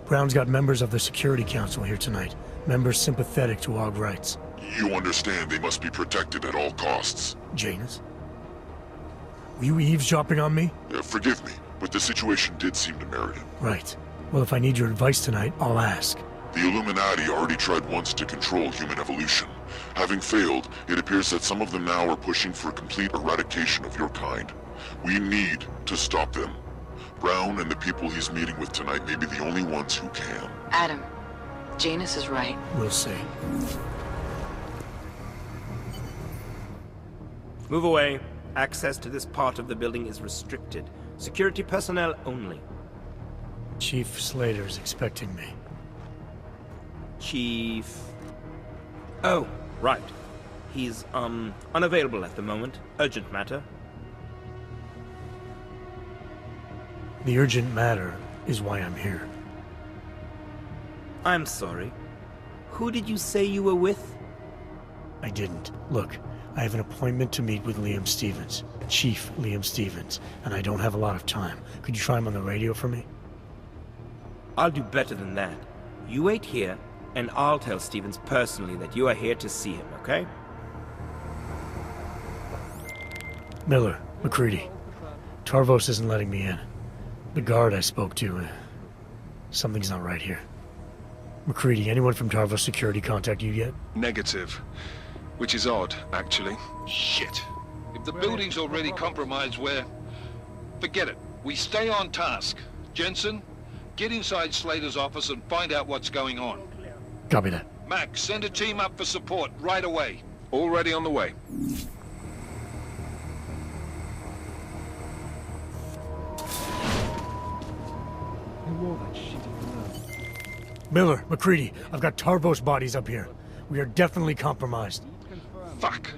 Brown's got members of the Security Council here tonight. Members sympathetic to AUG rights. You understand they must be protected at all costs. Janus? Were you eavesdropping on me? Forgive me, but the situation did seem to merit it. Right. Well, if I need your advice tonight, I'll ask. The Illuminati already tried once to control human evolution. Having failed, it appears that some of them now are pushing for complete eradication of your kind. We need to stop them. Brown and the people he's meeting with tonight may be the only ones who can. Adam, Janus is right. We'll see. Move away. Access to this part of the building is restricted. Security personnel only. Chief Slater's expecting me. Chief... Oh, right. He's, unavailable at the moment. Urgent matter. The urgent matter is why I'm here. I'm sorry. Who did you say you were with? I didn't. Look, I have an appointment to meet with Liam Stevens, Chief Liam Stevens, and I don't have a lot of time. Could you try him on the radio for me? I'll do better than that. You wait here, and I'll tell Stevens personally that you are here to see him, okay? Miller, McCready. Tarvos isn't letting me in. The guard I spoke to, something's not right here. McCready, anyone from Tarvos Security contact you yet? Negative. Which is odd, actually. Shit. If the building's already compromised, forget it. We stay on task. Jensen, get inside Slater's office and find out what's going on. Copy that. Mac, send a team up for support right away. Already on the way. Miller, McCready, I've got Tarvos bodies up here. We are definitely compromised. Fuck.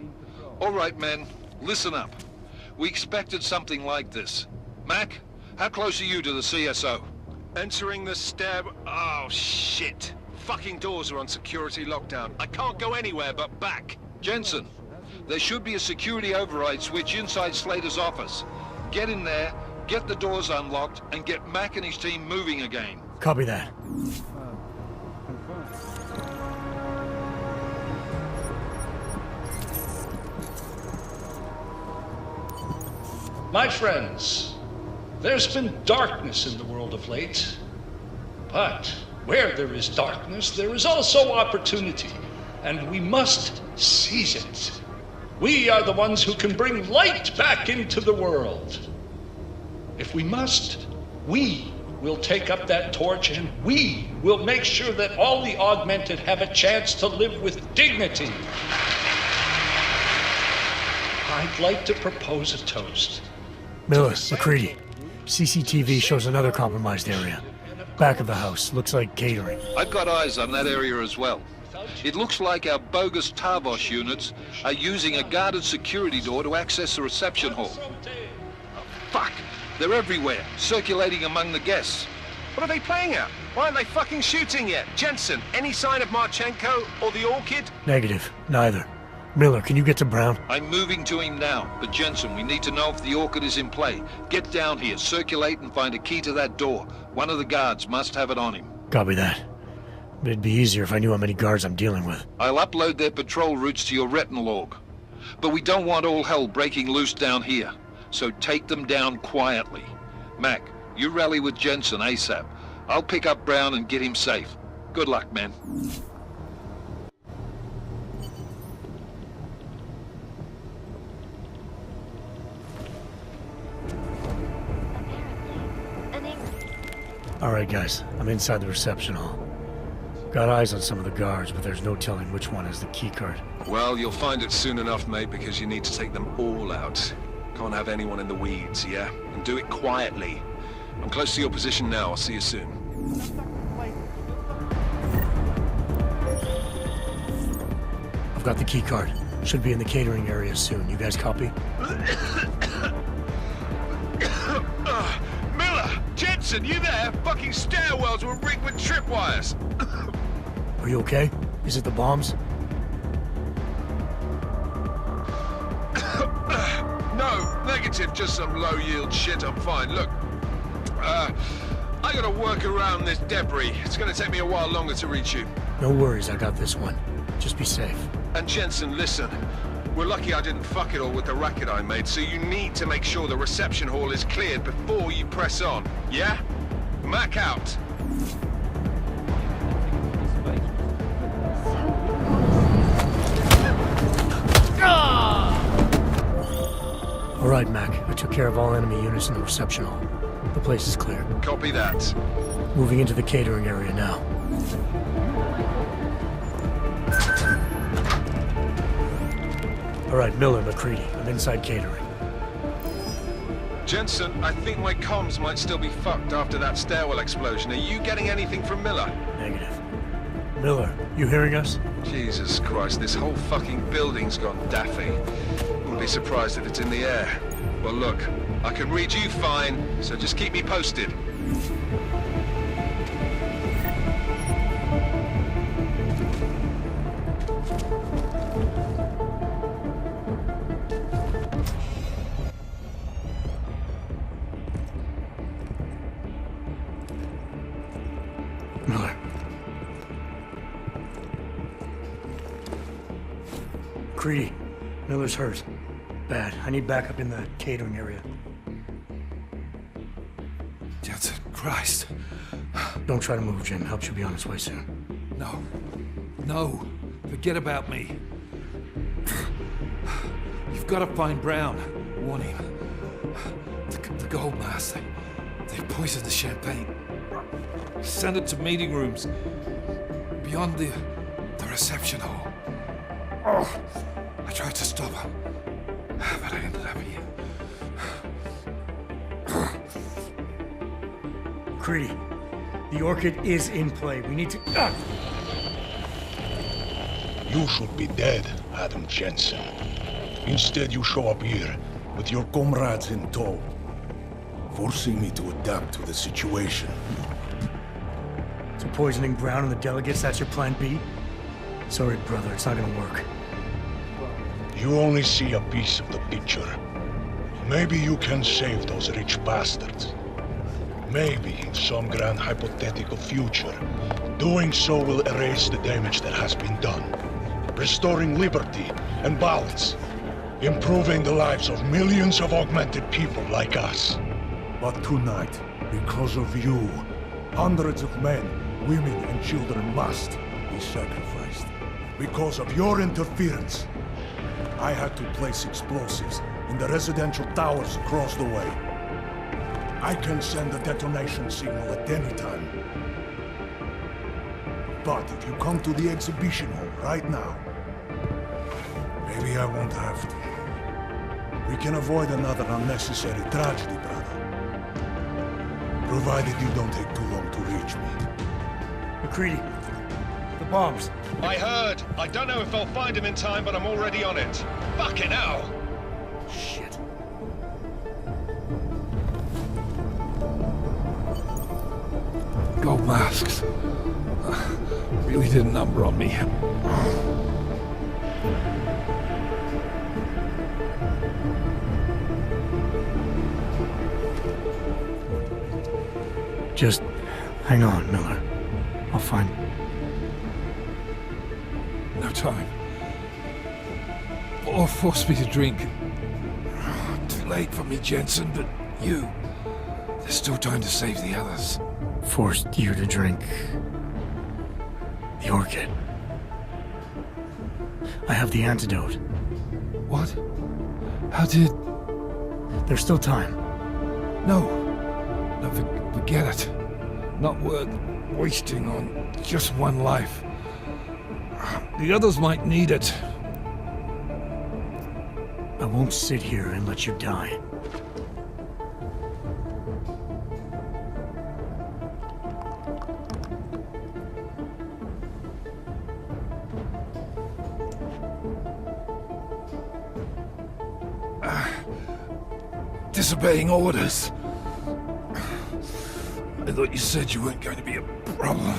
All right, men. Listen up. We expected something like this. Mac, how close are you to the CSO? Entering the stab... Oh, shit. Fucking doors are on security lockdown. I can't go anywhere but back. Jensen, there should be a security override switch inside Slater's office. Get in there, get the doors unlocked, and get Mac and his team moving again. Copy that. My friends, there's been darkness in the world of late. But where there is darkness, there is also opportunity, and we must seize it. We are the ones who can bring light back into the world. If we must, we will take up that torch, and we will make sure that all the augmented have a chance to live with dignity. I'd like to propose a toast. Miller, McCready, CCTV shows another compromised area. Back of the house, looks like catering. I've got eyes on that area as well. It looks like our bogus Tarvos units are using a guarded security door to access the reception hall. Oh, fuck! They're everywhere, circulating among the guests. What are they playing at? Why aren't they fucking shooting yet? Jensen, any sign of Marchenko or the Orchid? Negative. Neither. Miller, can you get to Brown? I'm moving to him now, but Jensen, we need to know if the Orchid is in play. Get down here, circulate and find a key to that door. One of the guards must have it on him. Copy that. But it'd be easier if I knew how many guards I'm dealing with. I'll upload their patrol routes to your retinal log. But we don't want all hell breaking loose down here. So take them down quietly. Mac, you rally with Jensen ASAP. I'll pick up Brown and get him safe. Good luck, man. Alright guys, I'm inside the reception hall. Got eyes on some of the guards, but there's no telling which one has the keycard. Well, you'll find it soon enough, mate, because you need to take them all out. Can't have anyone in the weeds, yeah? And do it quietly. I'm close to your position now. I'll see you soon. I've got the keycard. Should be in the catering area soon. You guys copy? Miller! Jensen, you there? Fucking stairwells were rigged with tripwires. Are you okay? Is it the bombs? No, negative, just some low-yield shit. I'm fine. Look, I gotta work around this debris. It's gonna take me a while longer to reach you. No worries, I got this one. Just be safe. And Jensen, listen. We're lucky I didn't fuck it all with the racket I made, so you need to make sure the reception hall is cleared before you press on, yeah? Mac out. All right, Mac. I took care of all enemy units in the reception hall. The place is clear. Copy that. Moving into the catering area now. All right, Miller, McCready. I'm inside catering. Jensen, I think my comms might still be fucked after that stairwell explosion. Are you getting anything from Miller? Negative. Miller, you hearing us? Jesus Christ, this whole fucking building's gone daffy. Wouldn't be surprised if it's in the air. Well, look, I can read you fine, so just keep me posted. Miller. Creedy. Miller's hurt. Bad. I need backup in the catering area. Jensen, Christ. Don't try to move, Jim. Help should be on its way soon. No. No. Forget about me. You've got to find Brown. Warn him. The gold mask. They poisoned the champagne. Send it to meeting rooms. Beyond the reception hall. Oh, I tried to stop her. But I ended up here. Creedy, the Orchid is in play. We need to... You should be dead, Adam Jensen. Instead, you show up here with your comrades in tow, forcing me to adapt to the situation. So poisoning Brown and the delegates, that's your plan B? Sorry, brother, it's not gonna work. You only see a piece of the picture. Maybe you can save those rich bastards. Maybe in some grand hypothetical future, doing so will erase the damage that has been done, restoring liberty and balance, improving the lives of millions of augmented people like us. But tonight, because of you, hundreds of men, women and children must be sacrificed. Because of your interference, I had to place explosives in the residential towers across the way. I can send a detonation signal at any time. But if you come to the exhibition hall right now, maybe I won't have to. We can avoid another unnecessary tragedy, brother. Provided you don't take too long to reach me. McCready, the bombs. I heard. I don't know if I'll find him in time, but I'm already on it. Fucking hell! Shit. Gold masks. Really did a number on me. Just hang on, Miller. I'll find... No time. Or force me to drink. Too late for me, Jensen, but you... There's still time to save the others. Forced you to drink... the Orchid. I have the antidote. What? How did... There's still time. No. No, forget it. Not worth wasting on just one life. The others might need it. I won't sit here and let you die. Disobeying orders. I thought you said you weren't going to be a problem.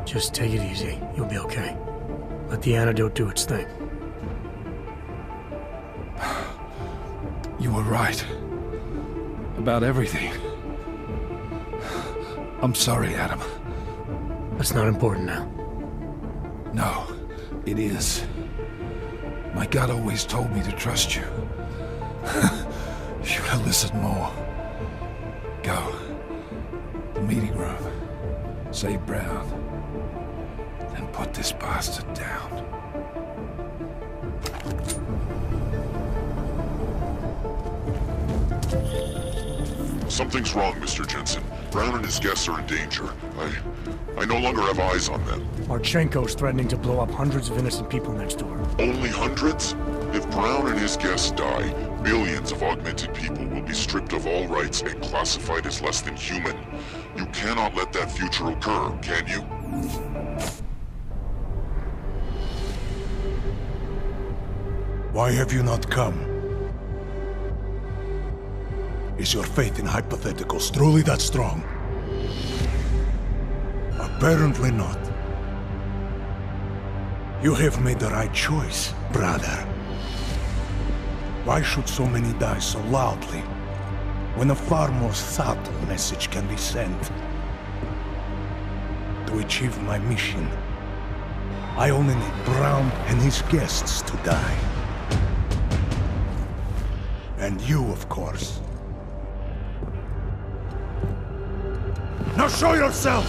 Just take it easy. You'll be okay. Let the antidote do its thing. You were right. About everything. I'm sorry, Adam. That's not important now. No, it is. My gut always told me to trust you. Should have listened more. Go. The meeting room. Save Brown. Then put this bastard down. Something's wrong, Mr. Jensen. Brown and his guests are in danger. I no longer have eyes on them. Marchenko's threatening to blow up hundreds of innocent people next door. Only hundreds? If Brown and his guests die, millions of augmented people will be stripped of all rights and classified as less than human. You cannot let that future occur, can you? Why have you not come? Is your faith in hypotheticals truly that strong? Apparently not. You have made the right choice, brother. Why should so many die so loudly, when a far more subtle message can be sent? To achieve my mission, I only need Brown and his guests to die. And you, of course. Now show yourself!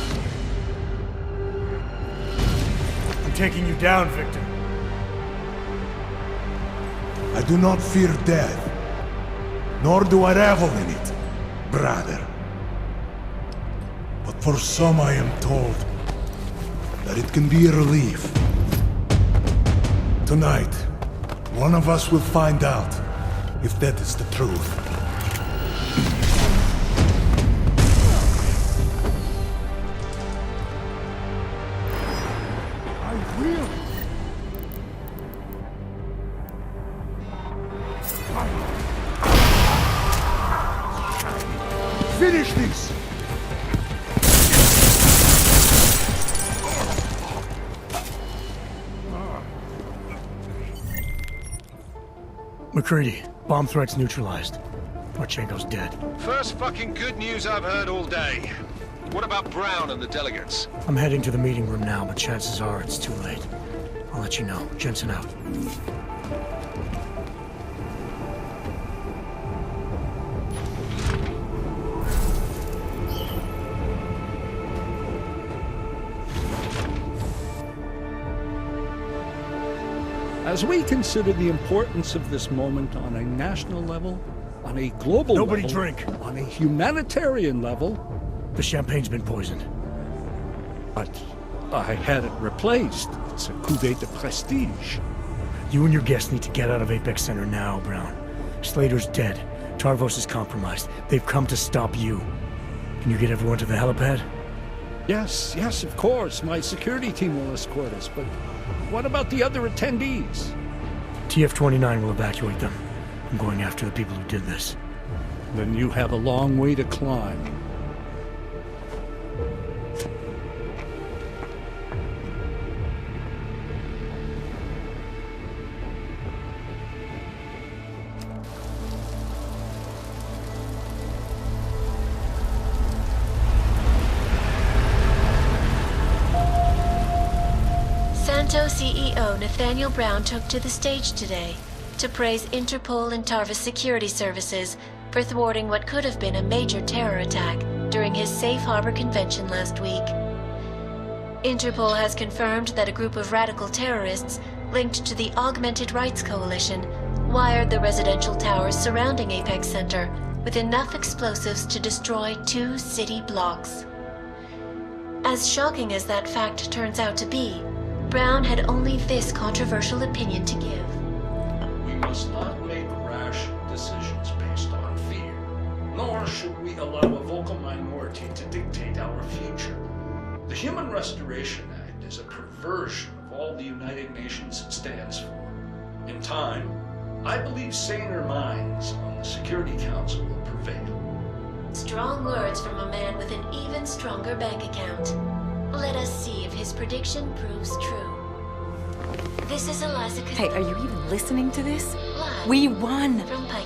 I'm taking you down, Victor. I do not fear death, nor do I revel in it, brother. But for some I am told that it can be a relief. Tonight, one of us will find out if that is the truth. Finish this! McCready, bomb threats neutralized. Marchenko's dead. First fucking good news I've heard all day. What about Brown and the delegates? I'm heading to the meeting room now, but chances are it's too late. I'll let you know. Jensen out. As we consider the importance of this moment on a national level, on a global level... Nobody drink! On a humanitarian level... The champagne's been poisoned. But I had it replaced. It's a cuvée de prestige. You and your guests need to get out of Apex Center now, Brown. Slater's dead. Tarvos is compromised. They've come to stop you. Can you get everyone to the helipad? Yes, of course. My security team will escort us, but what about the other attendees? TF-29 will evacuate them. I'm going after the people who did this. Then you have a long way to climb. CEO Nathaniel Brown took to the stage today to praise Interpol and Tarvis security services for thwarting what could have been a major terror attack during his Safe Harbor convention last week. Interpol has confirmed that a group of radical terrorists linked to the Augmented Rights Coalition wired the residential towers surrounding Apex Center with enough explosives to destroy 2 city blocks. As shocking as that fact turns out to be, Brown had only this controversial opinion to give. We must not make rash decisions based on fear, nor should we allow a vocal minority to dictate our future. The Human Restoration Act is a perversion of all the United Nations stands for. In time, I believe saner minds on the Security Council will prevail. Strong words from a man with an even stronger bank account. Let us see if his prediction proves true. This is Eliza Kazdy. Hey, are you even listening to this? Live We won! from Pike.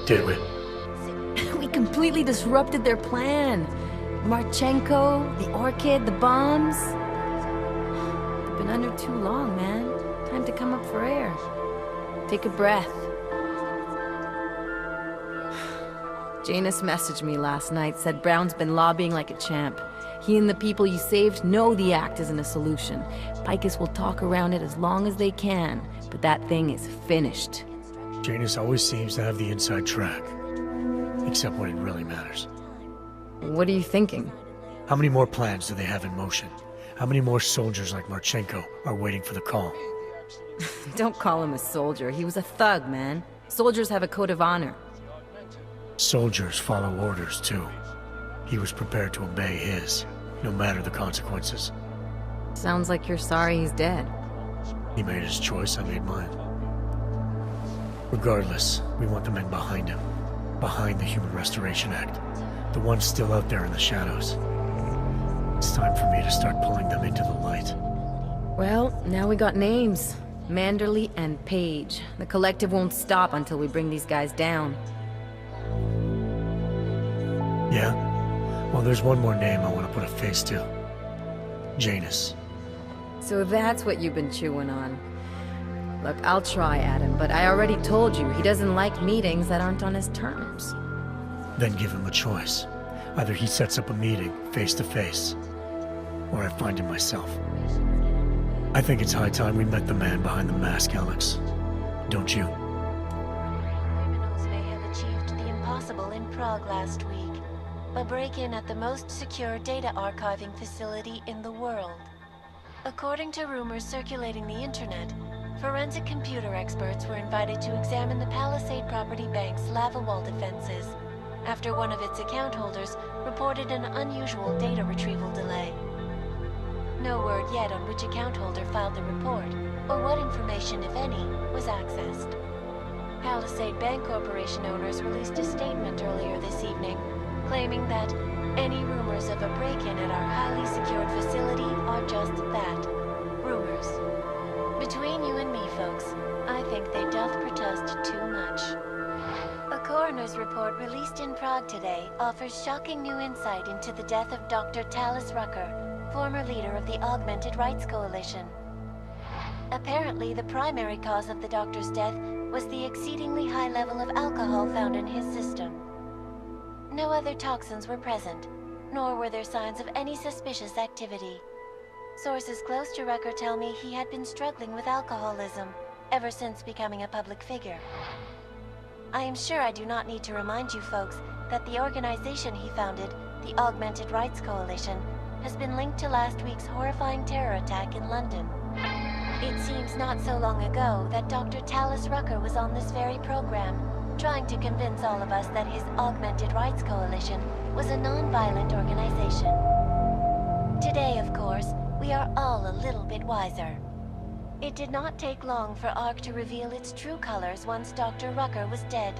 Did we? We completely disrupted their plan. Marchenko, the orchid, the bombs. They've been under too long, man. Time to come up for air. Take a breath. Janus messaged me last night, said Brown's been lobbying like a champ. He and the people you saved know the act isn't a solution. Picus will talk around it as long as they can, but that thing is finished. Janus always seems to have the inside track. Except when it really matters. What are you thinking? How many more plans do they have in motion? How many more soldiers like Marchenko are waiting for the call? Don't call him a soldier. He was a thug, man. Soldiers have a code of honor. Soldiers follow orders, too. He was prepared to obey his, no matter the consequences. Sounds like you're sorry he's dead. He made his choice, I made mine. Regardless, we want the men behind him. Behind the Human Restoration Act. The ones still out there in the shadows. It's time for me to start pulling them into the light. Well, now we got names. Manderley and Page. The collective won't stop until we bring these guys down. Yeah? Well, there's one more name I want to put a face to. Janus. So that's what you've been chewing on. Look, I'll try, Adam, but I already told you he doesn't like meetings that aren't on his terms. Then give him a choice. Either he sets up a meeting, face to face, or I find him myself. I think it's high time we met the man behind the mask, Alex. Don't you? Criminals may have achieved the impossible in Prague last week. A break-in at the most secure data archiving facility in the world. According to rumors circulating the internet, forensic computer experts were invited to examine the Palisade Property Bank's lava wall defenses after one of its account holders reported an unusual data retrieval delay. No word yet on which account holder filed the report, or what information, if any, was accessed. Palisade Bank Corporation owners released a statement earlier this evening, claiming that any rumors of a break-in at our highly secured facility are just that, rumors. Between you and me, folks, I think they doth protest too much. A coroner's report released in Prague today offers shocking new insight into the death of Dr. Talis Rucker, former leader of the Augmented Rights Coalition. Apparently, the primary cause of the doctor's death was the exceedingly high level of alcohol found in his system. No other toxins were present, nor were there signs of any suspicious activity. Sources close to Rucker tell me he had been struggling with alcoholism ever since becoming a public figure. I am sure I do not need to remind you folks that the organization he founded, the Augmented Rights Coalition, has been linked to last week's horrifying terror attack in London. It seems not so long ago that Dr. Talis Rucker was on this very program, trying to convince all of us that his Augmented Rights Coalition was a non-violent organization. Today, of course, we are all a little bit wiser. It did not take long for ARC to reveal its true colors once Dr. Rucker was dead.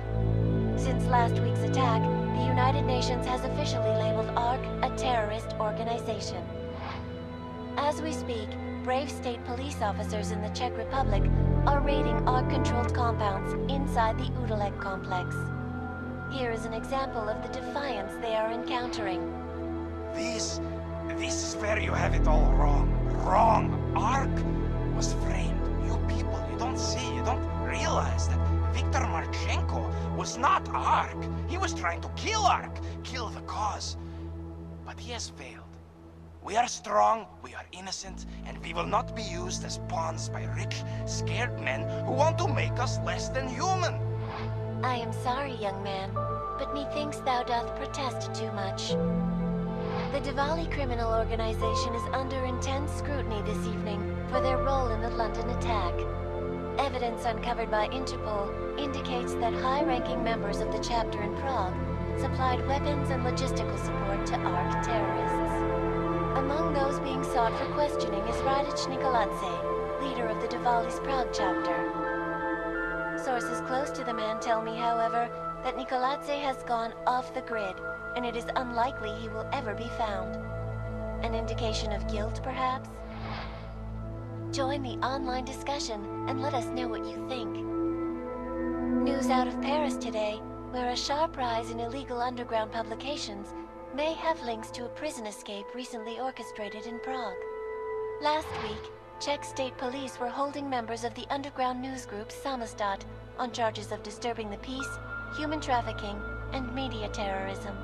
Since last week's attack, the United Nations has officially labeled ARC a terrorist organization. As we speak, brave state police officers in the Czech Republic are raiding ARC-controlled compounds inside the Udalek complex. Here is an example of the defiance they are encountering. This is where you have it all wrong. Wrong! ARC was framed. You people, you don't see, you don't realize that Viktor Marchenko was not ARC. He was trying to kill ARC, kill the cause. But he has failed. We are strong, we are innocent, and we will not be used as pawns by rich, scared men who want to make us less than human. I am sorry, young man, but methinks thou doth protest too much. The Diwali criminal organization is under intense scrutiny this evening for their role in the London attack. Evidence uncovered by Interpol indicates that high-ranking members of the chapter in Prague supplied weapons and logistical support to ARC terrorists. Among those being sought for questioning is Radich Nikoladze, leader of the Diwali's Prague chapter. Sources close to the man tell me, however, that Nikoladze has gone off the grid, and it is unlikely he will ever be found. An indication of guilt, perhaps? Join the online discussion and let us know what you think. News out of Paris today, where a sharp rise in illegal underground publications may have links to a prison escape recently orchestrated in Prague. Last week, Czech state police were holding members of the underground news group Samostat on charges of disturbing the peace, human trafficking, and media terrorism.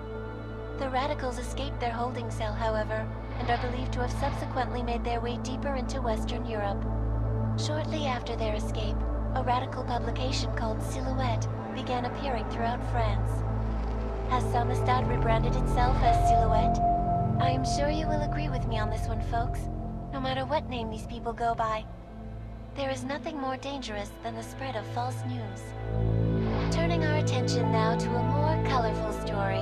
The radicals escaped their holding cell, however, and are believed to have subsequently made their way deeper into Western Europe. Shortly after their escape, a radical publication called Silhouette began appearing throughout France. Has Samostat rebranded itself as Silhouette? I am sure you will agree with me on this one, folks. No matter what name these people go by, there is nothing more dangerous than the spread of false news. Turning our attention now to a more colorful story.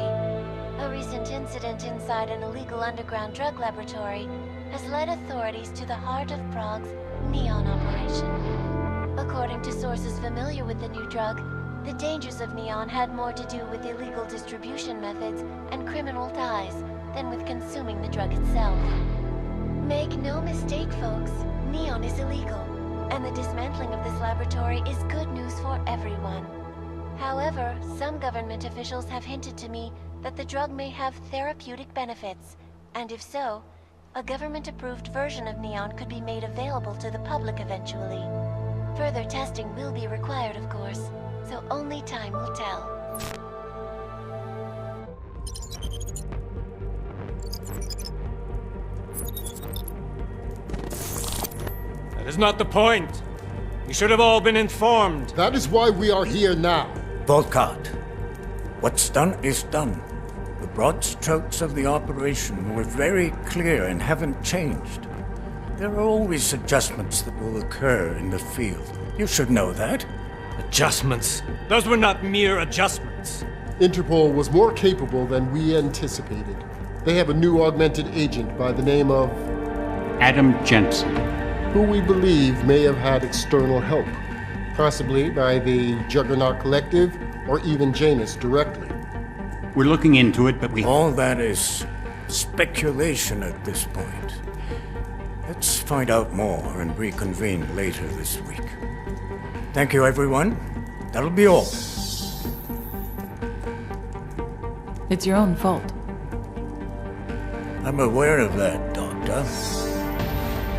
A recent incident inside an illegal underground drug laboratory has led authorities to the heart of Prague's Neon operation. According to sources familiar with the new drug, the dangers of Neon had more to do with illegal distribution methods and criminal ties than with consuming the drug itself. Make no mistake, folks, Neon is illegal, and the dismantling of this laboratory is good news for everyone. However, some government officials have hinted to me that the drug may have therapeutic benefits, and if so, a government-approved version of Neon could be made available to the public eventually. Further testing will be required, of course, so only time will tell. That is not the point. You should have all been informed. That is why we are here now. Volkart, what's done is done. The broad strokes of the operation were very clear and haven't changed. There are always adjustments that will occur in the field. You should know that. Adjustments? Those were not mere adjustments. Interpol was more capable than we anticipated. They have a new augmented agent by the name of... Adam Jensen. Who we believe may have had external help. Possibly by the Juggernaut Collective or even Janus directly. We're looking into it, but we... All that is speculation at this point. Let's find out more and reconvene later this week. Thank you, everyone. That'll be all. It's your own fault. I'm aware of that, Doctor.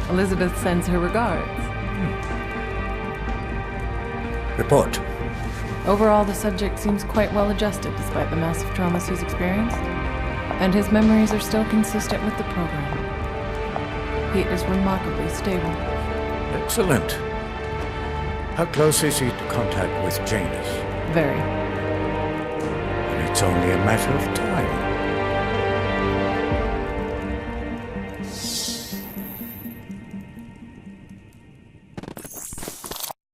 Elizabeth sends her regards. Report. Overall, the subject seems quite well adjusted despite the massive traumas he's experienced, and his memories are still consistent with the program. He is remarkably stable. Excellent. How close is he to contact with Janus? Very. And it's only a matter of time.